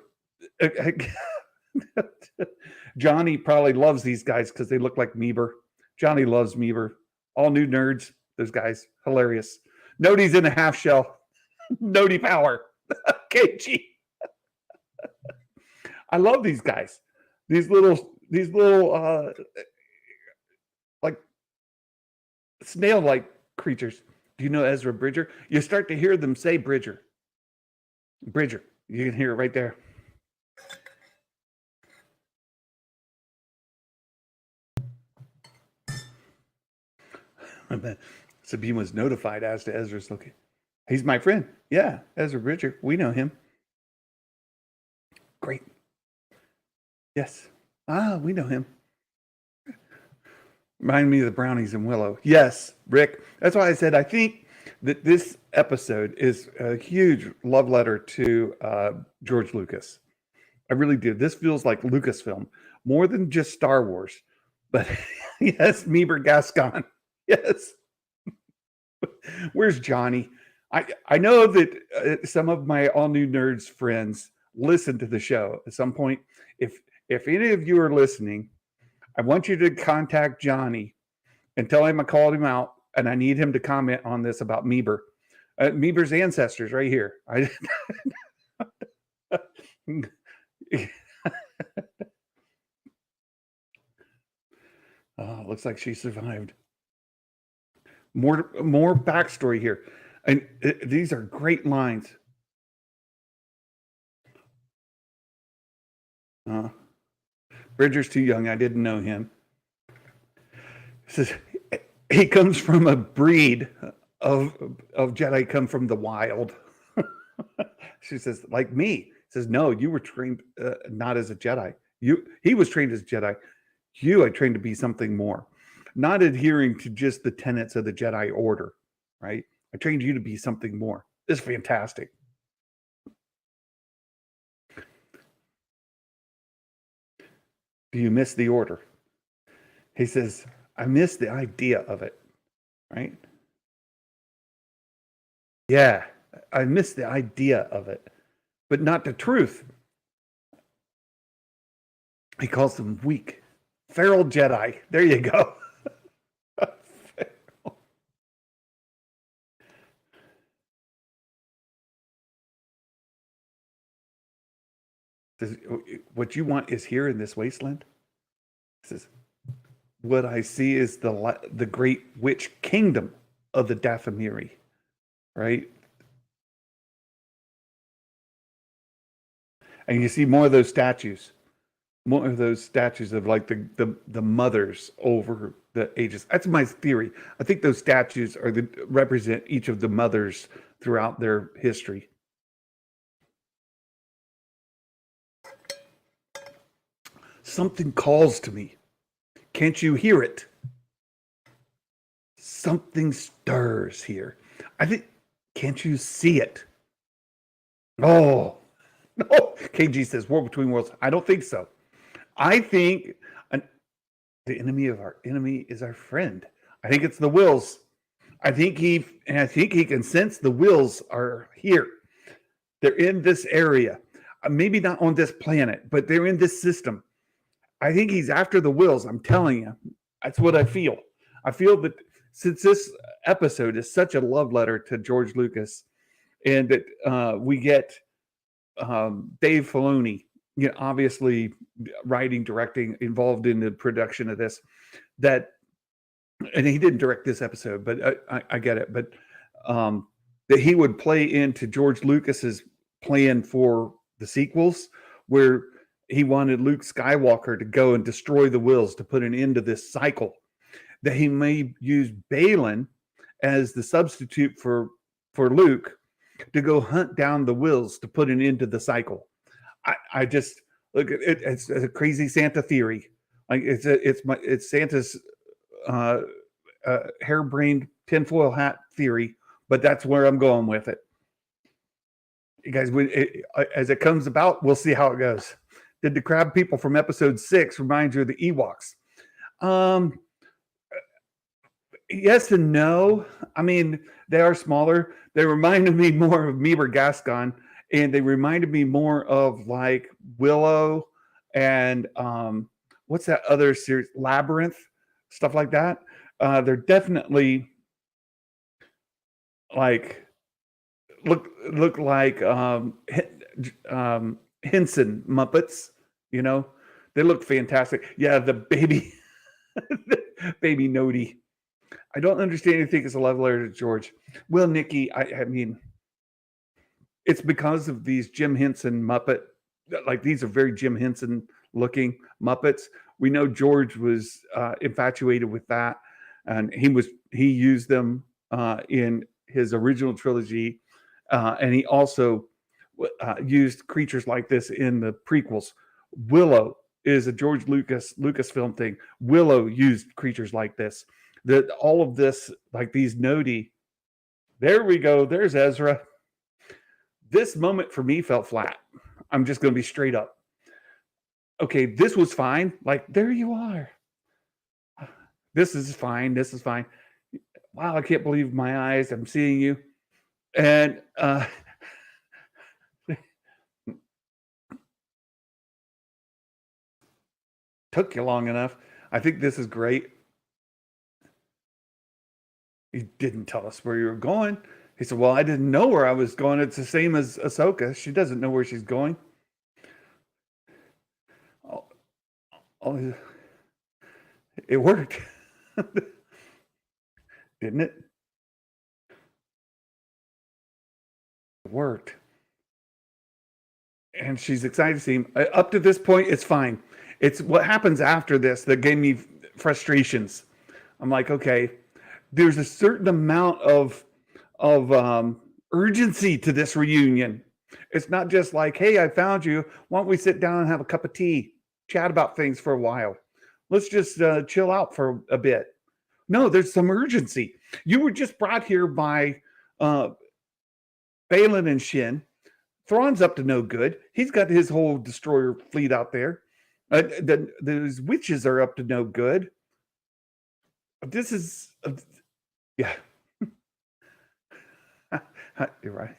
Speaker 2: Johnny probably loves these guys because they look like Meeber. Johnny loves Meeber. All New Nerds. Those guys. Hilarious. Nodi's in a half shell. Nodi power. KG. I love these guys. These little like snail-like creatures. Do you know Ezra Bridger? You start to hear them say Bridger. Bridger. You can hear it right there. Sabine was notified as to Ezra's location. He's my friend. Yeah, Ezra Bridger. We know him. Great. Yes. We know him. Remind me of the brownies in Willow. Yes, Rick. That's why I said I think that this episode is a huge love letter to George Lucas. I really do. This feels like Lucasfilm more than just Star Wars. But yes, Meeber Gascon. Yes. Where's Johnny? I know that some of my All New Nerds friends listen to the show at some point. If any of you are listening, I want you to contact Johnny and tell him I called him out and I need him to comment on this about Meeber. Meeber's ancestors right here. Looks like she survived. More backstory here. And these are great lines. Bridger's too young. I didn't know him. Says he comes from a breed of Jedi come from the wild. She says, like me. Says, no, you were trained not as a Jedi. He was trained as a Jedi. You are trained to be something more. Not adhering to just the tenets of the Jedi Order, right? I trained you to be something more. This is fantastic. Do you miss the Order? He says, I miss the idea of it, right? Yeah, I miss the idea of it, but not the truth. He calls them weak. Feral Jedi. There you go. Says, what you want is here in this wasteland. Says, what I see is the great witch kingdom of the Dathomiri, right? And you see more of those statues of like the mothers over the ages. That's my theory. I think those statues represent each of the mothers throughout their history. something calls to me. Can't you hear it? Something stirs here. I think, can't you see it? Oh, no. KG says, War Between Worlds. I don't think so. I think the enemy of our enemy is our friend. I think it's the Wills. I think he can sense the Wills are here. They're in this area. Maybe not on this planet, but they're in this system. I think he's after the Wills. I'm telling you. That's what I feel. I feel that since this episode is such a love letter to George Lucas, and that we get Dave Filoni, obviously writing, directing, involved in the production of this, and he didn't direct this episode, but I get it. But that he would play into George Lucas's plan for the sequels, where he wanted Luke Skywalker to go and destroy the Wills to put an end to this cycle. That he may use Balin as the substitute for Luke to go hunt down the Wills to put an end to the cycle. I just look at it. It's a crazy Santa theory. Like it's Santa's harebrained tinfoil hat theory, but that's where I'm going with it. You guys, as it comes about, we'll see how it goes. Did the crab people from episode 6 remind you of the Ewoks? Yes and no. I mean, they are smaller. They reminded me more of Meber Gascon, and they reminded me more of like Willow and what's that other series? Labyrinth, stuff like that. They're definitely like look like Henson Muppets. They look fantastic. Yeah, the baby baby Nody. I don't understand anything as a love letter to George. Well, Nikki, I mean, it's because of these Jim Henson Muppet, like these are very Jim Henson looking Muppets. We know George was infatuated with that, and he used them in his original trilogy, and he also used creatures like this in the prequels. Willow is a George Lucasfilm thing. Willow used creatures like this. That all of this, like these Nodi, there we go. There's Ezra. This moment for me felt flat. I'm just going to be straight up. Okay, this was fine. Like, there you are. This is fine. This is fine. Wow, I can't believe my eyes. I'm seeing you. And took you long enough. I think this is great. You didn't tell us where you were going. He said, well, I didn't know where I was going. It's the same as Ahsoka. She doesn't know where she's going. Oh, it worked. Didn't it? It worked. And she's excited to see him. Up to this point, it's fine. It's what happens after this that gave me frustrations. I'm like, okay, there's a certain amount of urgency to this reunion. It's not just like, hey, I found you. Why don't we sit down and have a cup of tea, chat about things for a while? Let's just chill out for a bit. No, there's some urgency. You were just brought here by Balin and Shin. Thrawn's up to no good. He's got his whole destroyer fleet out there. Those witches are up to no good. This is, yeah. You're right.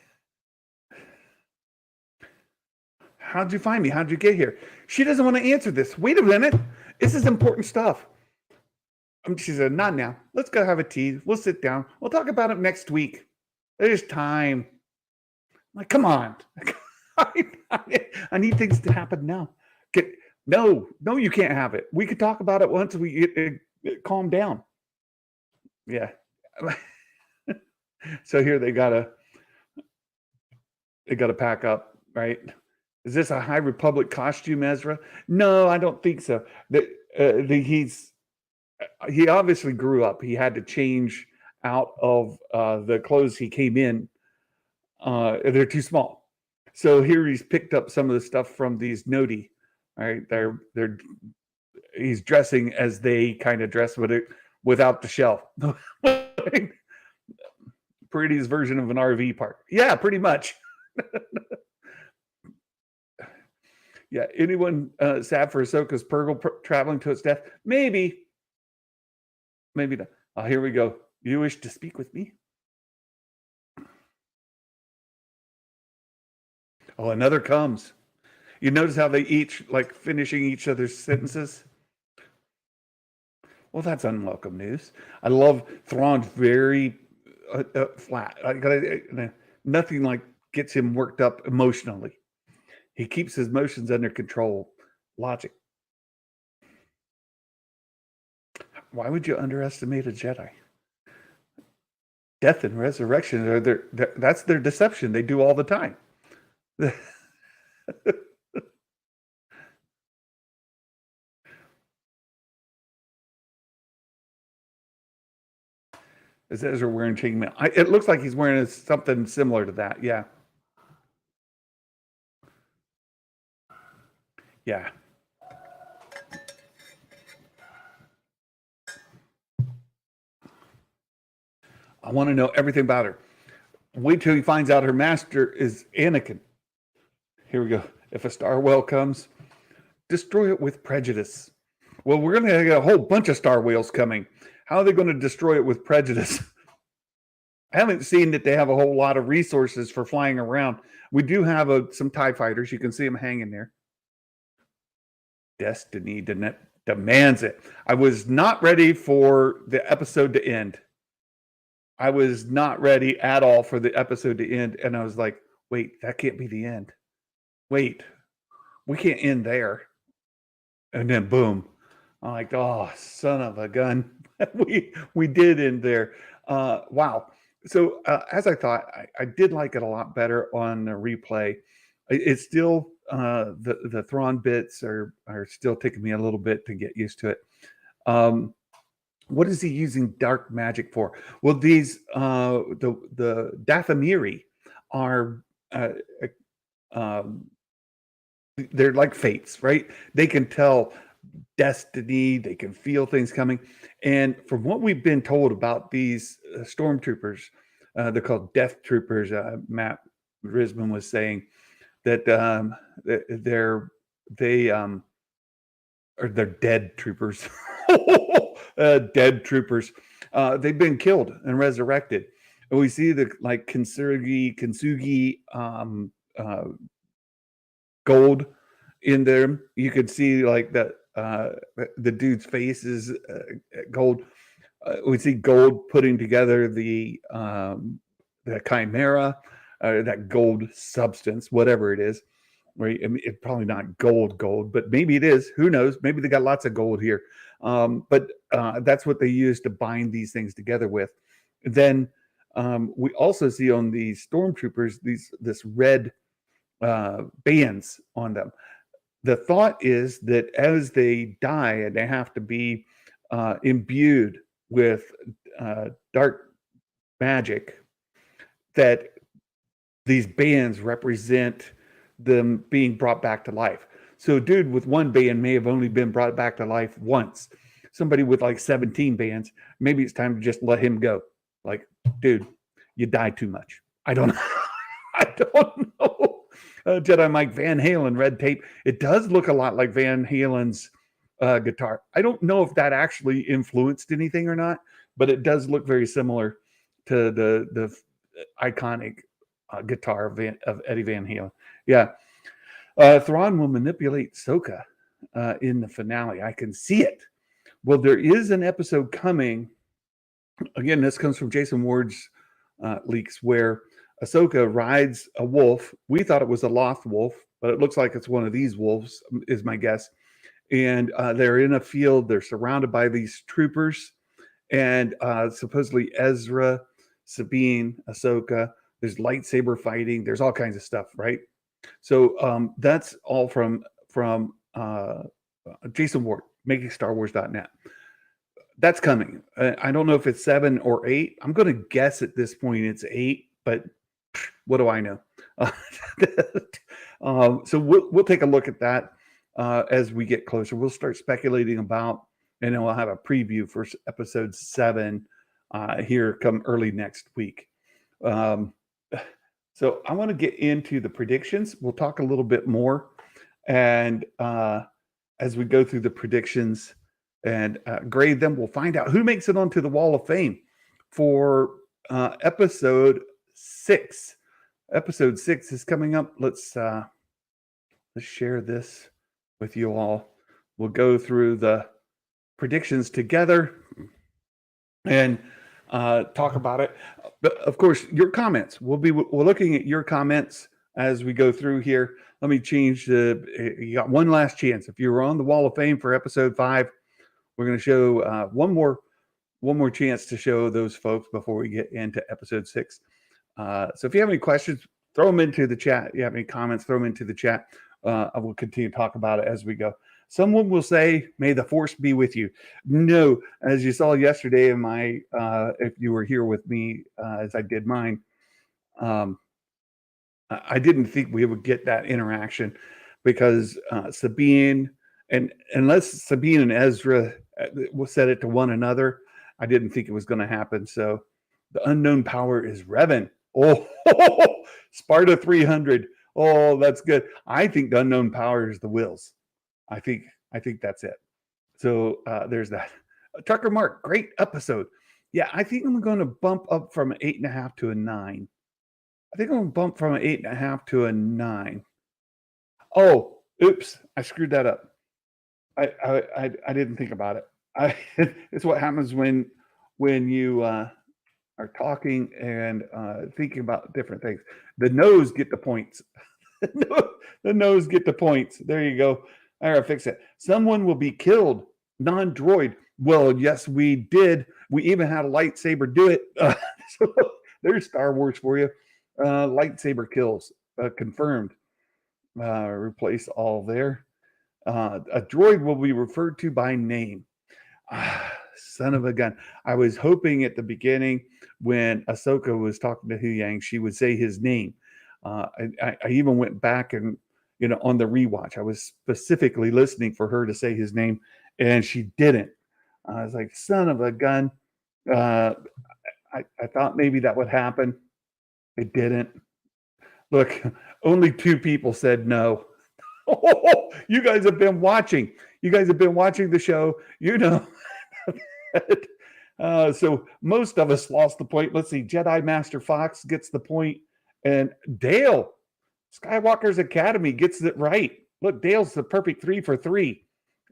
Speaker 2: How'd you find me? How'd you get here? She doesn't want to answer this. Wait a minute. This is important stuff. She said, not now. Let's go have a tea. We'll sit down. We'll talk about it next week. There's time. I'm like, come on. I need things to happen now. No, you can't have it. We could talk about it once we get calm down. Yeah. So here they gotta pack up, right? Is this a High Republic costume, Ezra? No, I don't think so. He obviously grew up. He had to change out of the clothes he came in. They're too small. So here he's picked up some of the stuff from these Nodi. All right, he's dressing as they kind of dress with it without the shelf. Prettiest version of an RV park. Yeah, pretty much. Yeah, anyone sad for Ahsoka's Purgle traveling to its death? Maybe. Maybe not. Oh, here we go. You wish to speak with me? Oh, another comes. You notice how they each like finishing each other's sentences? Well, that's unwelcome news. I love Thrawn's very flat. Nothing like gets him worked up emotionally. He keeps his emotions under control. Logic. Why would you underestimate a Jedi? Death and resurrection are that's their deception. They do all the time. Is Ezra wearing chainmail? It looks like he's wearing something similar to that. Yeah. Yeah. I want to know everything about her. Wait till he finds out her master is Anakin. Here we go. If a star whale comes, destroy it with prejudice. Well, we're going to get a whole bunch of star whales coming. How are they going to destroy it with prejudice? I haven't seen that they have a whole lot of resources for flying around. We do have some TIE fighters. You can see them hanging there. Destiny demands it. I was not ready for the episode to end. I was not ready at all for the episode to end. And I was like, wait, that can't be the end. Wait, we can't end there. And then boom. I'm like, oh, son of a gun. we did end there. Wow. So as I thought, I did like it a lot better on the replay. It's still the Thrawn bits are still taking me a little bit to get used to it. What is he using dark magic for? Well, these the Dathomiri are they're like fates, right? They can tell destiny, they can feel things coming. And from what we've been told about these stormtroopers, they're called death troopers. Matt Risman was saying that they're dead troopers. Dead troopers. They've been killed and resurrected. And we see the like Kintsugi gold in there. You could see like that the dude's face is gold. We see gold putting together the chimera, that gold substance, whatever it is. Right? I mean, it's probably not gold, but maybe it is. Who knows? Maybe they got lots of gold here. But that's what they use to bind these things together with. Then we also see on these stormtroopers this red bands on them. The thought is that as they die and they have to be imbued with dark magic, that these bands represent them being brought back to life. So a dude with one band may have only been brought back to life once. Somebody with like 17 bands, maybe it's time to just let him go. Like, dude, you died too much. I don't know. I don't know. Jedi Mike Van Halen red tape. It does look a lot like Van Halen's guitar. I don't know if that actually influenced anything or not, but it does look very similar to the iconic guitar of Eddie Van Halen. Yeah. Thrawn will manipulate Ahsoka in the finale. I can see it. Well, there is an episode coming. Again, this comes from Jason Ward's leaks where Ahsoka rides a wolf. We thought it was a Loth wolf, but it looks like it's one of these wolves, is my guess. And they're in a field. They're surrounded by these troopers. And supposedly Ezra, Sabine, Ahsoka, there's lightsaber fighting. There's all kinds of stuff, right? So that's all from Jason Ward, makingstarwars.net. That's coming. I don't know if it's 7 or 8. I'm going to guess at this point it's 8, but what do I know? So we'll take a look at that. as we get closer. We'll start speculating about, and then we'll have a preview for episode 7 here come early next week. So I want to get into the predictions. We'll talk a little bit more, and as we go through the predictions and grade them, we'll find out who makes it onto the Wall of Fame for episode 6. Episode 6 is coming up. Let's share this with you all. We'll go through the predictions together and talk about it. But of course, your comments. We're looking at your comments as we go through here. Let me change you got one last chance. If you were on the Wall of Fame for episode 5, we're going to show one more chance to show those folks before we get into episode 6. So if you have any questions, throw them into the chat. If you have any comments, throw them into the chat. I will continue to talk about it as we go. Someone will say, "May the force be with you." No, as you saw yesterday in my, if you were here with me as I did mine, I didn't think we would get that interaction because Sabine, and unless Sabine and Ezra said it to one another, I didn't think it was going to happen. So the unknown power is Revan. Oh, Sparta 300. Oh, that's good. I think the unknown power is the Wills. I think that's it. So there's that. Tucker Mark, great episode. Yeah, I think I'm going to bump up from an 8.5 to a 9. I think I'm going to bump from an 8.5 to a 9. Oh, oops, I screwed that up. I didn't think about it. It's what happens when you are talking and thinking about different things. The no's get the points. The no's get the points. There you go. I gotta fix it. Someone will be killed. Non-droid. Well, yes, we did. We even had a lightsaber do it. So there's Star Wars for you. Lightsaber kills confirmed. Replace all there. A droid will be referred to by name. Son of a gun. I was hoping at the beginning when Ahsoka was talking to Huyang, she would say his name. I even went back and, on the rewatch, I was specifically listening for her to say his name, and she didn't. I was like, son of a gun. I thought maybe that would happen. It didn't. Look, only 2 people said no. Oh, you guys have been watching. You guys have been watching the show. So most of us lost the point. Let's see. Jedi Master Fox gets the point, and Dale, Skywalker's Academy, gets it right. Look, Dale's the perfect 3 for 3.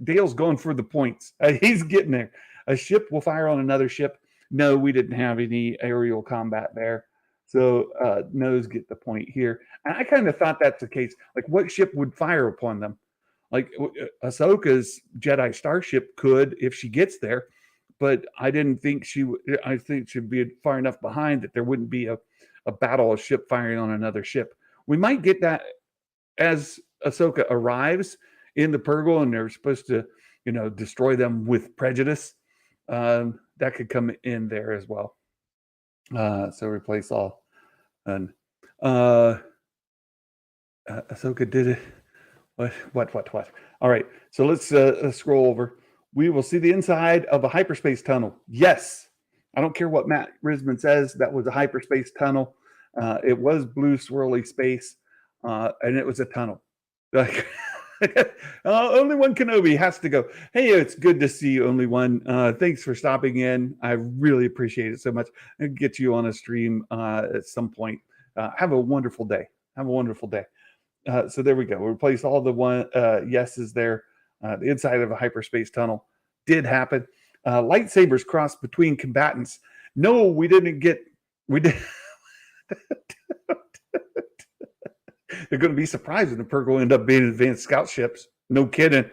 Speaker 2: Dale's going for the points. He's getting there. A ship will fire on another ship. No, we didn't have any aerial combat there. So no's get the point here. And I kind of thought that's the case. Like, what ship would fire upon them? Like, Ahsoka's Jedi starship could if she gets there, but I didn't think she would. I think she'd be far enough behind that there wouldn't be a battle of ship firing on another ship. We might get that as Ahsoka arrives in the Purgle and they're supposed to, destroy them with prejudice. That could come in there as well. So replace all. And Ahsoka did it. What? All right. So let's scroll over. We will see the inside of a hyperspace tunnel. Yes. I don't care what Matt Risman says. That was a hyperspace tunnel. It was blue swirly space, and it was a tunnel. Like, only one Kenobi has to go. Hey, it's good to see you, only one. Thanks for stopping in. I really appreciate it so much. I'll get you on a stream at some point. Have a wonderful day. Have a wonderful day. So there we go. We replaced all the yeses there. The inside of a hyperspace tunnel did happen. Lightsabers crossed between combatants. No, we didn't get. We did. They're going to be surprised when the Purgle end up being advanced scout ships. No kidding.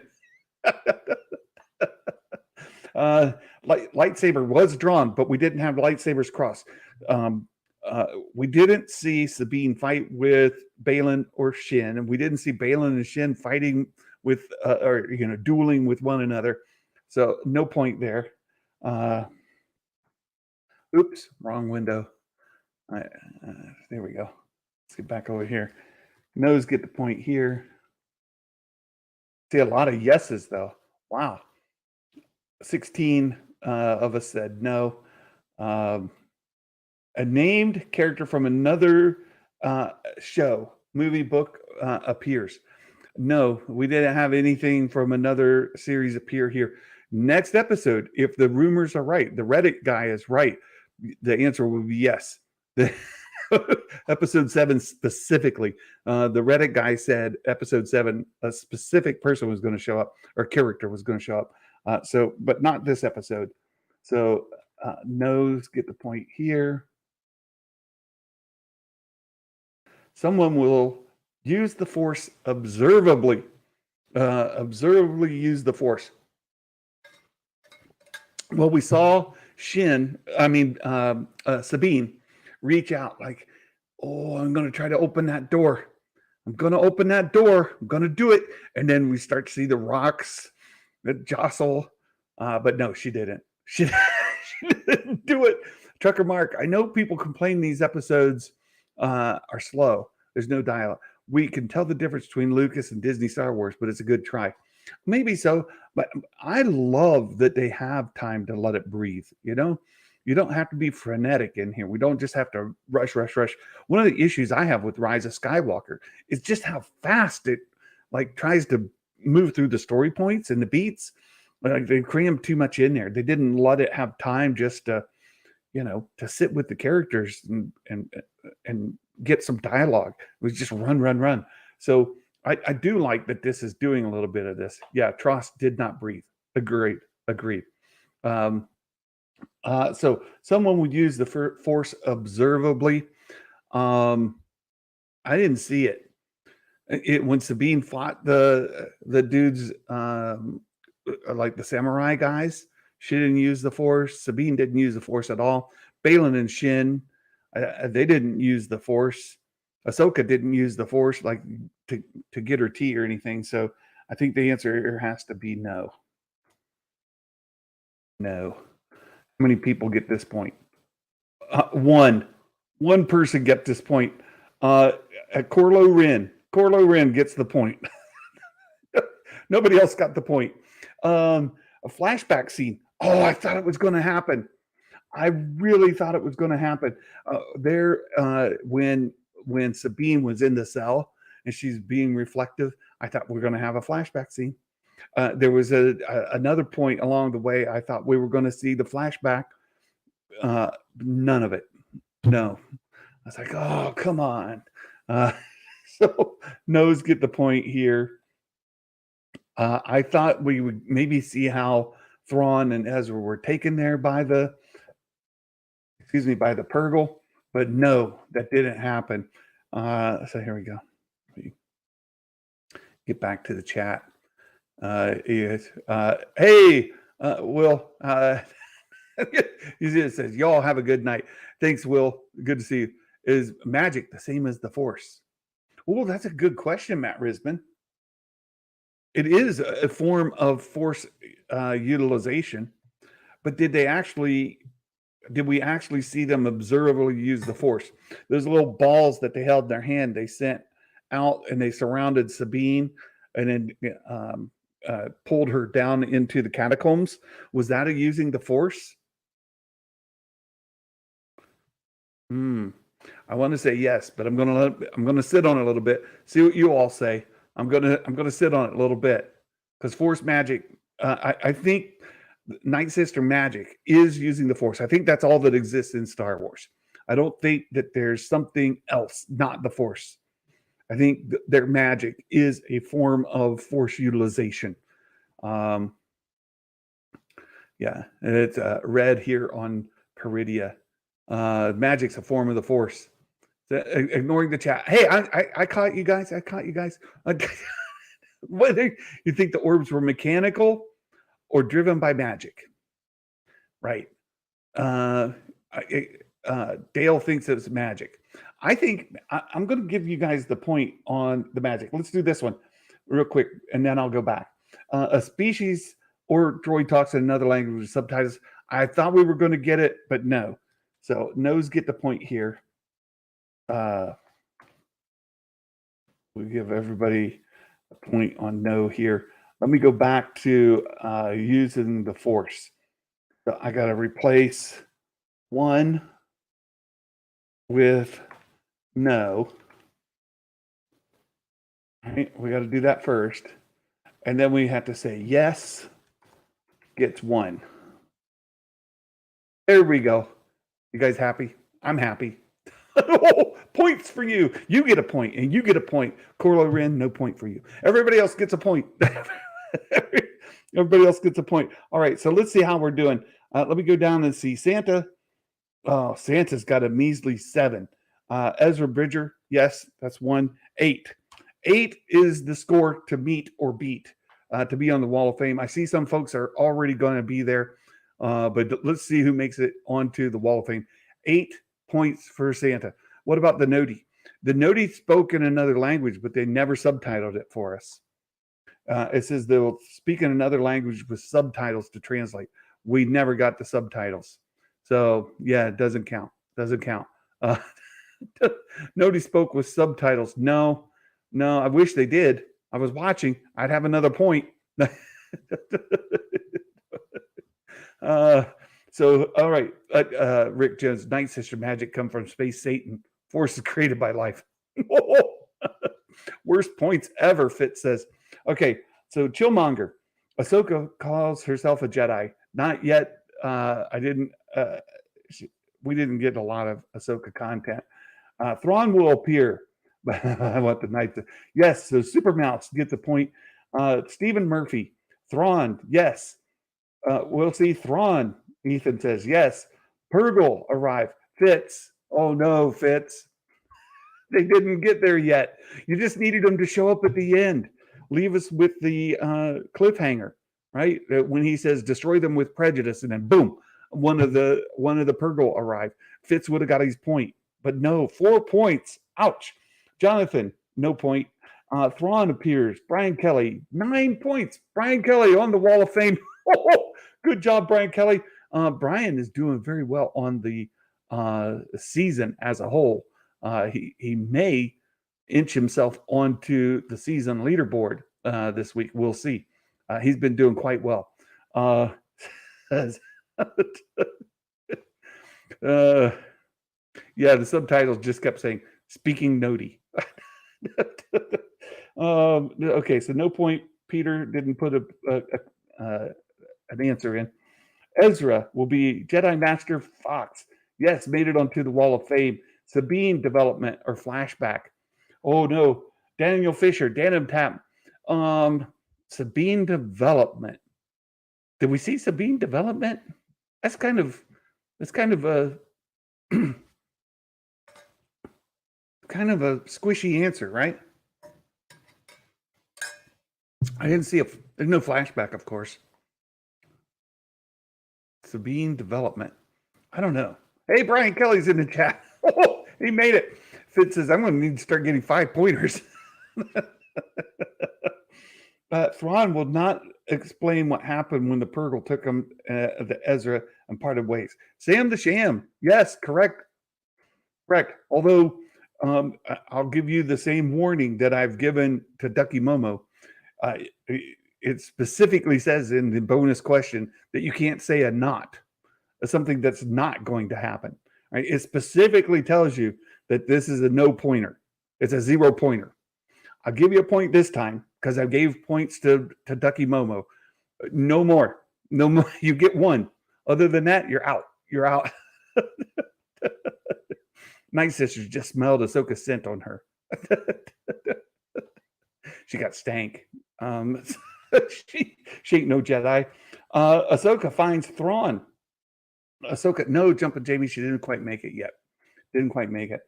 Speaker 2: Lightsaber was drawn, but we didn't have lightsabers crossed. We didn't see Sabine fight with Baylan or Shin, and we didn't see Baylan and Shin fighting with, dueling with one another. So no point there. Oops, wrong window. There we go. Let's get back over here. No's get the point here. See a lot of yeses though. Wow. 16 of us said no. Um, a named character from another show, movie, book appears. No, we didn't have anything from another series appear here. Next episode, if the rumors are right, the Reddit guy is right, the answer will be yes. The episode 7 specifically, the Reddit guy said episode 7, a specific person was going to show up or character was going to show up. But not this episode. So no's get the point here. Someone will use the Force observably. Observably use the Force. Well, we saw Sabine reach out like, oh, I'm going to try to open that door. I'm going to open that door. I'm going to do it. And then we start to see the rocks that jostle. But no, she didn't. She didn't do it. Trucker Mark, I know people complain these episodes are slow. There's no dialogue. We can tell the difference between Lucas and Disney Star Wars, but it's a good try. Maybe so, but I love that they have time to let it breathe. You know, you don't have to be frenetic in here. We don't just have to rush. One of the issues I have with Rise of Skywalker is just how fast it like tries to move through the story points and the beats. Like they crammed too much in there. They didn't let it have time just to, to sit with the characters and get some dialogue. It was just run. So I do like that this is doing a little bit of this. Yeah, Tross did not breathe. Agreed. So someone would use the Force observably. I didn't see it. When Sabine fought the dudes, like the samurai guys, she didn't use the Force. Sabine didn't use the Force at all. Balin and Shin, they didn't use the Force. Ahsoka didn't use the Force like to get her tea or anything. So I think the answer here has to be no. No. How many people get this point? One person get this point. Corlo Ren gets the point. Nobody else got the point. A flashback scene. Oh, I thought it was going to happen. I really thought it was going to happen. When Sabine was in the cell and she's being reflective, I thought we're going to have a flashback scene. There was another point along the way. I thought we were going to see the flashback. None of it. No. I was like, oh, come on. So no's get the point here. I thought we would maybe see how Thrawn and Ezra were taken there by the Purgle, but no, that didn't happen. So here we go. Get back to the chat. Hey, Will. He says, y'all have a good night. Thanks, Will. Good to see you. Is magic the same as the Force? Oh, that's a good question, Matt Risman. It is a form of Force utilization, but did we actually see them observably use the Force? Those little balls that they held in their hand, they sent out and they surrounded Sabine and then pulled her down into the catacombs. Was that using the Force? I want to say yes, but I'm gonna sit on it a little bit. See what you all say. I'm gonna sit on it a little bit because Force magic. I think Night Sister magic is using the Force. I think that's all that exists in Star Wars. I don't think that there's something else, not the Force. I think their magic is a form of Force utilization. Yeah, it's red here on Peridia. Magic's a form of the Force. Ignoring the chat. Hey, I caught you guys. What you think the orbs were mechanical or driven by magic? Right. Dale thinks it's magic. I think I'm going to give you guys the point on the magic. Let's do this one real quick, and then I'll go back. A species or droid talks in another language with subtitles. I thought we were going to get it, but no. So no's get the point here. We give everybody a point on no here. Let me go back to using the Force. So I got to replace 1 with no. All right, we got to do that first. And then we have to say yes gets 1. There we go. You guys happy? I'm happy. Points for you. You get a point, and you get a point. Corlo Ren, no point for you. Everybody else gets a point. Everybody else gets a point. All right, so let's see how we're doing. Let me go down and see Santa. Oh, Santa's got a measly 7. Ezra Bridger, yes, that's 1. 8. 8 is the score to meet or beat to be on the Wall of Fame. I see some folks are already going to be there, but let's see who makes it onto the Wall of Fame. 8 points for Santa. What about the Noti? The Noti spoke in another language, but they never subtitled it for us. It says they'll speak in another language with subtitles to translate. We never got the subtitles. So, yeah, it doesn't count. Doesn't count. Noti spoke with subtitles. No, I wish they did. I was watching. I'd have another point. So, all right. Rick Jones, Night Sister magic come from space Satan. Force is created by life. Worst points ever, Fitz says. Okay, so Chillmonger. Ahsoka calls herself a Jedi. Not yet. We didn't get a lot of Ahsoka content. Thrawn will appear. I want the Knight to. Yes, so Supermouse gets the point. Stephen Murphy. Thrawn, yes. We'll see Thrawn. Ethan says yes. Purgle arrive. Fitz. Oh no, Fitz. They didn't get there yet. You just needed them to show up at the end. Leave us with the cliffhanger, right? When he says destroy them with prejudice, and then boom, one of the Purgle arrived. Fitz would have got his point, but no, 4 points. Ouch. Jonathan, no point. Thrawn appears. Brian Kelly, 9 points. Brian Kelly on the Wall of Fame. Good job, Brian Kelly. Brian is doing very well on the season as a whole. He may inch himself onto the season leaderboard this week. We'll see. He's been doing quite well. Yeah, the subtitles just kept saying, speaking Noti. Okay, so no point. Peter didn't put an answer in. Ezra will be Jedi Master Fox. Yes, made it onto the Wall of Fame. Sabine development or flashback. Oh no, Daniel Fisher, Danim Tap. Sabine development. Did we see Sabine development? That's kind of a kind of a squishy answer, right? I didn't see there's no flashback, of course. Sabine development. I don't know. Hey, Brian Kelly's in the chat. Oh, he made it. Fitz says, I'm going to need to start getting 5 pointers. Thrawn will not explain what happened when the Purgle took him, the Ezra, and parted ways. Sam the Sham. Yes, correct. Correct. Although I'll give you the same warning that I've given to Ducky Momo. It specifically says in the bonus question that you can't say a not, something that's not going to happen. Right? It specifically tells you that this is a no pointer. It's a 0 pointer. I'll give you a point this time because I gave points to Ducky Momo. No more. No more. You get 1. Other than that, you're out. You're out. Night Sisters just smelled Ahsoka's scent on her. She got stank. She ain't no Jedi. Ahsoka finds Thrawn. Ahsoka, no, Jumpin' Jamie, she didn't quite make it yet. Didn't quite make it.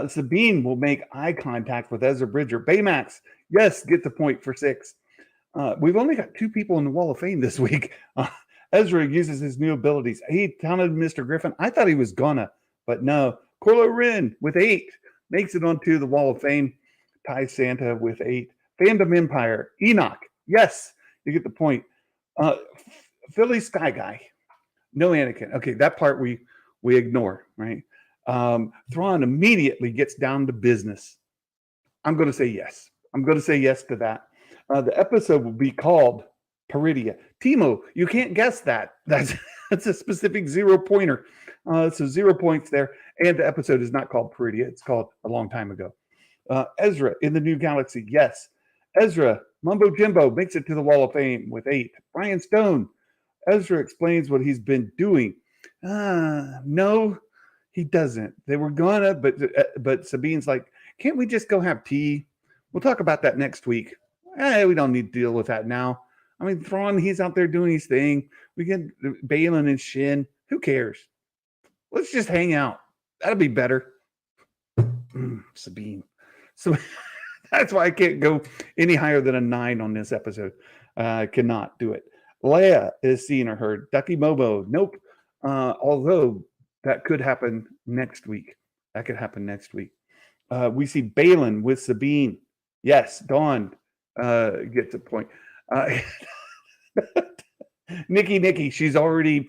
Speaker 2: Sabine will make eye contact with Ezra Bridger. Baymax, yes, get the point for 6. We've only got 2 people in the Wall of Fame this week. Ezra uses his new abilities. He taunted Mr. Griffin. I thought he was gonna, but no. Corlo Ren with 8 makes it onto the Wall of Fame. Ty Santa with 8. Fandom Empire. Enoch. Yes, you get the point. Philly Sky Guy. No Anakin. Okay, that part we ignore, right? Thrawn immediately gets down to business. I'm going to say yes. I'm going to say yes to that. The episode will be called Peridia. Timo, you can't guess that. That's a specific 0-pointer. So 0 points there. And the episode is not called Peridia. It's called A Long Time Ago. Ezra in the New Galaxy. Yes. Ezra, Mumbo Jimbo makes it to the Wall of Fame with 8. Brian Stone, Ezra explains what he's been doing. No, he doesn't. They were gonna, but Sabine's like, can't we just go have tea? We'll talk about that next week. We don't need to deal with that now. I mean, Thrawn, he's out there doing his thing. We get Balin and Shin. Who cares? Let's just hang out. That'll be better. Sabine. So that's why I can't go any higher than a 9 on this episode. I cannot do it. Leia is seen or heard. Ducky Mobo. Nope. Although that could happen next week. That could happen next week. We see Balin with Sabine. Yes, Dawn gets a point. Nikki, she's already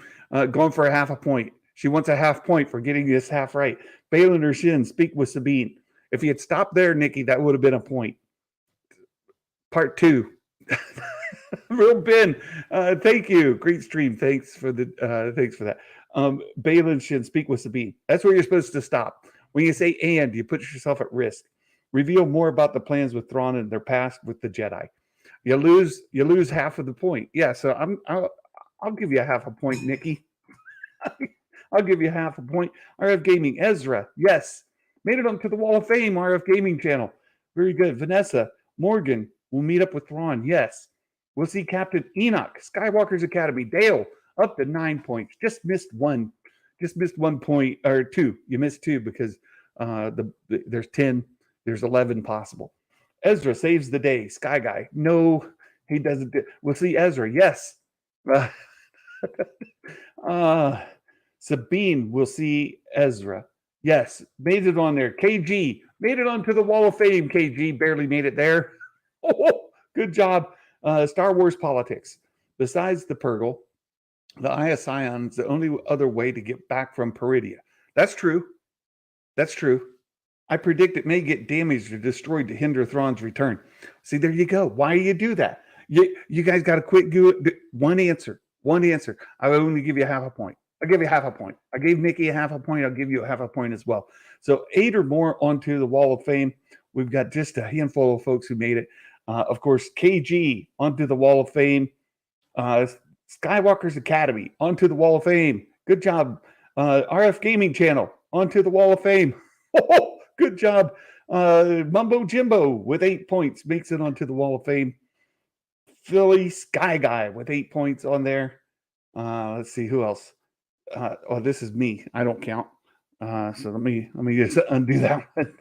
Speaker 2: gone for a half a point. She wants a half point for getting this half right. Balin or Shin speak with Sabine. If you had stopped there, Nikki, that would have been a point. Part 2. Real Ben, thank you. Great stream. Thanks for that. Balin Shin speak with Sabine. That's where you're supposed to stop. When you say "and," you put yourself at risk. Reveal more about the plans with Thrawn and their past with the Jedi. You lose half of the point. Yeah, so I'll give you a half a point, Nikki. I'll give you half a point. RF Gaming, Ezra, yes. Made it onto the Wall of Fame, RF Gaming channel. Very good. Vanessa, Morgan, we'll meet up with Thrawn, yes. We'll see Captain Enoch, Skywalker's Academy. Dale, up to 9 points. Just missed 1 point, or 2. You missed 2 because there's 10, there's 11 possible. Ezra saves the day. Sky Guy, no, he doesn't. We'll see Ezra, yes. Sabine, we'll see Ezra. Yes, made it on there. KG, made it onto the Wall of Fame. KG barely made it there. Oh, good job. Star Wars politics. Besides the Purgle, the Eye of Sion is the only other way to get back from Peridia. That's true. That's true. I predict it may get damaged or destroyed to hinder Thrawn's return. See, there you go. Why do you do that? You guys got to quit doing one answer. One answer. I will only give you half a point. I'll give you half a point. I gave Nikki a half a point. I'll give you a half a point as well. So 8 or more onto the Wall of Fame. We've got just a handful of folks who made it. Of course, KG onto the Wall of Fame. Skywalker's Academy onto the Wall of Fame. Good job. RF Gaming Channel onto the Wall of Fame. Oh, good job. Mumbo Jimbo with 8 points makes it onto the Wall of Fame. Philly Sky Guy with 8 points on there. Let's see who else. This is me. I don't count. So let me just undo that one.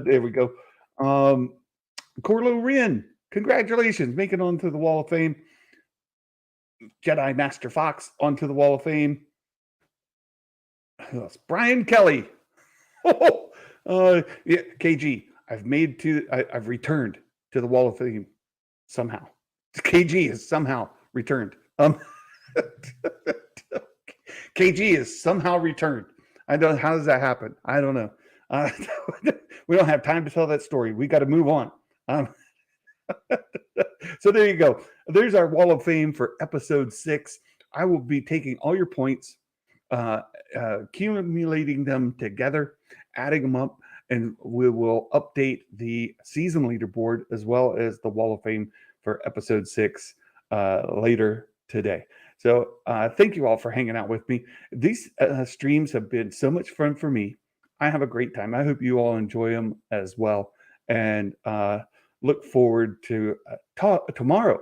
Speaker 2: There we go. Corlo Rin, congratulations, making it onto the Wall of Fame. Jedi Master Fox onto the Wall of Fame. Who else? Brian Kelly. Yeah, KG. I've returned to the Wall of Fame somehow. KG is somehow returned. KG is somehow returned. I don't know. How does that happen? I don't know. We don't have time to tell that story. We got to move on. So there you go. There's our Wall of Fame for episode 6. I will be taking all your points, accumulating them together, adding them up, and we will update the season leaderboard as well as the Wall of Fame for episode 6 later today. So thank you all for hanging out with me. These streams have been so much fun for me. I have a great time. I hope you all enjoy them as well. And look forward to tomorrow.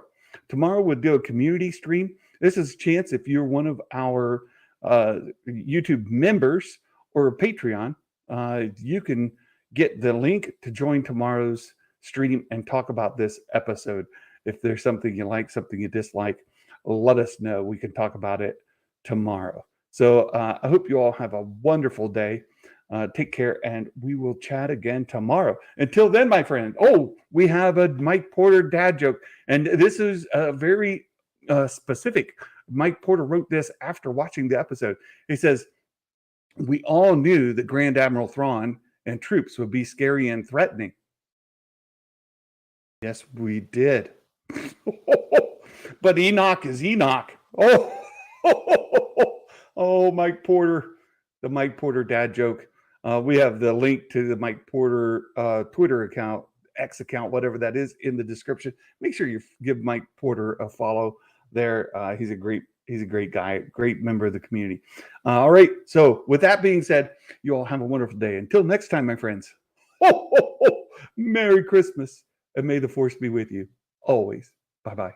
Speaker 2: Tomorrow we'll do a community stream. This is a chance if you're one of our YouTube members or a Patreon, you can get the link to join tomorrow's stream and talk about this episode. If there's something you like, something you dislike, let us know. We can talk about it tomorrow. So I hope you all have a wonderful day. Take care, and we will chat again tomorrow. Until then, my friend. Oh, we have a Mike Porter dad joke, and this is very specific. Mike Porter wrote this after watching the episode. He says, "We all knew that Grand Admiral Thrawn and troops would be scary and threatening. Yes, we did. But Enoch is Enoch. Oh, oh, Mike Porter, the Mike Porter dad joke. We have the link to the Mike Porter Twitter account, X account, whatever that is, in the description. Make sure you give Mike Porter a follow there. He's a great guy, great member of the community. All right. So with that being said, you all have a wonderful day. Until next time, my friends. Merry Christmas, and may the force be with you always. Bye-bye.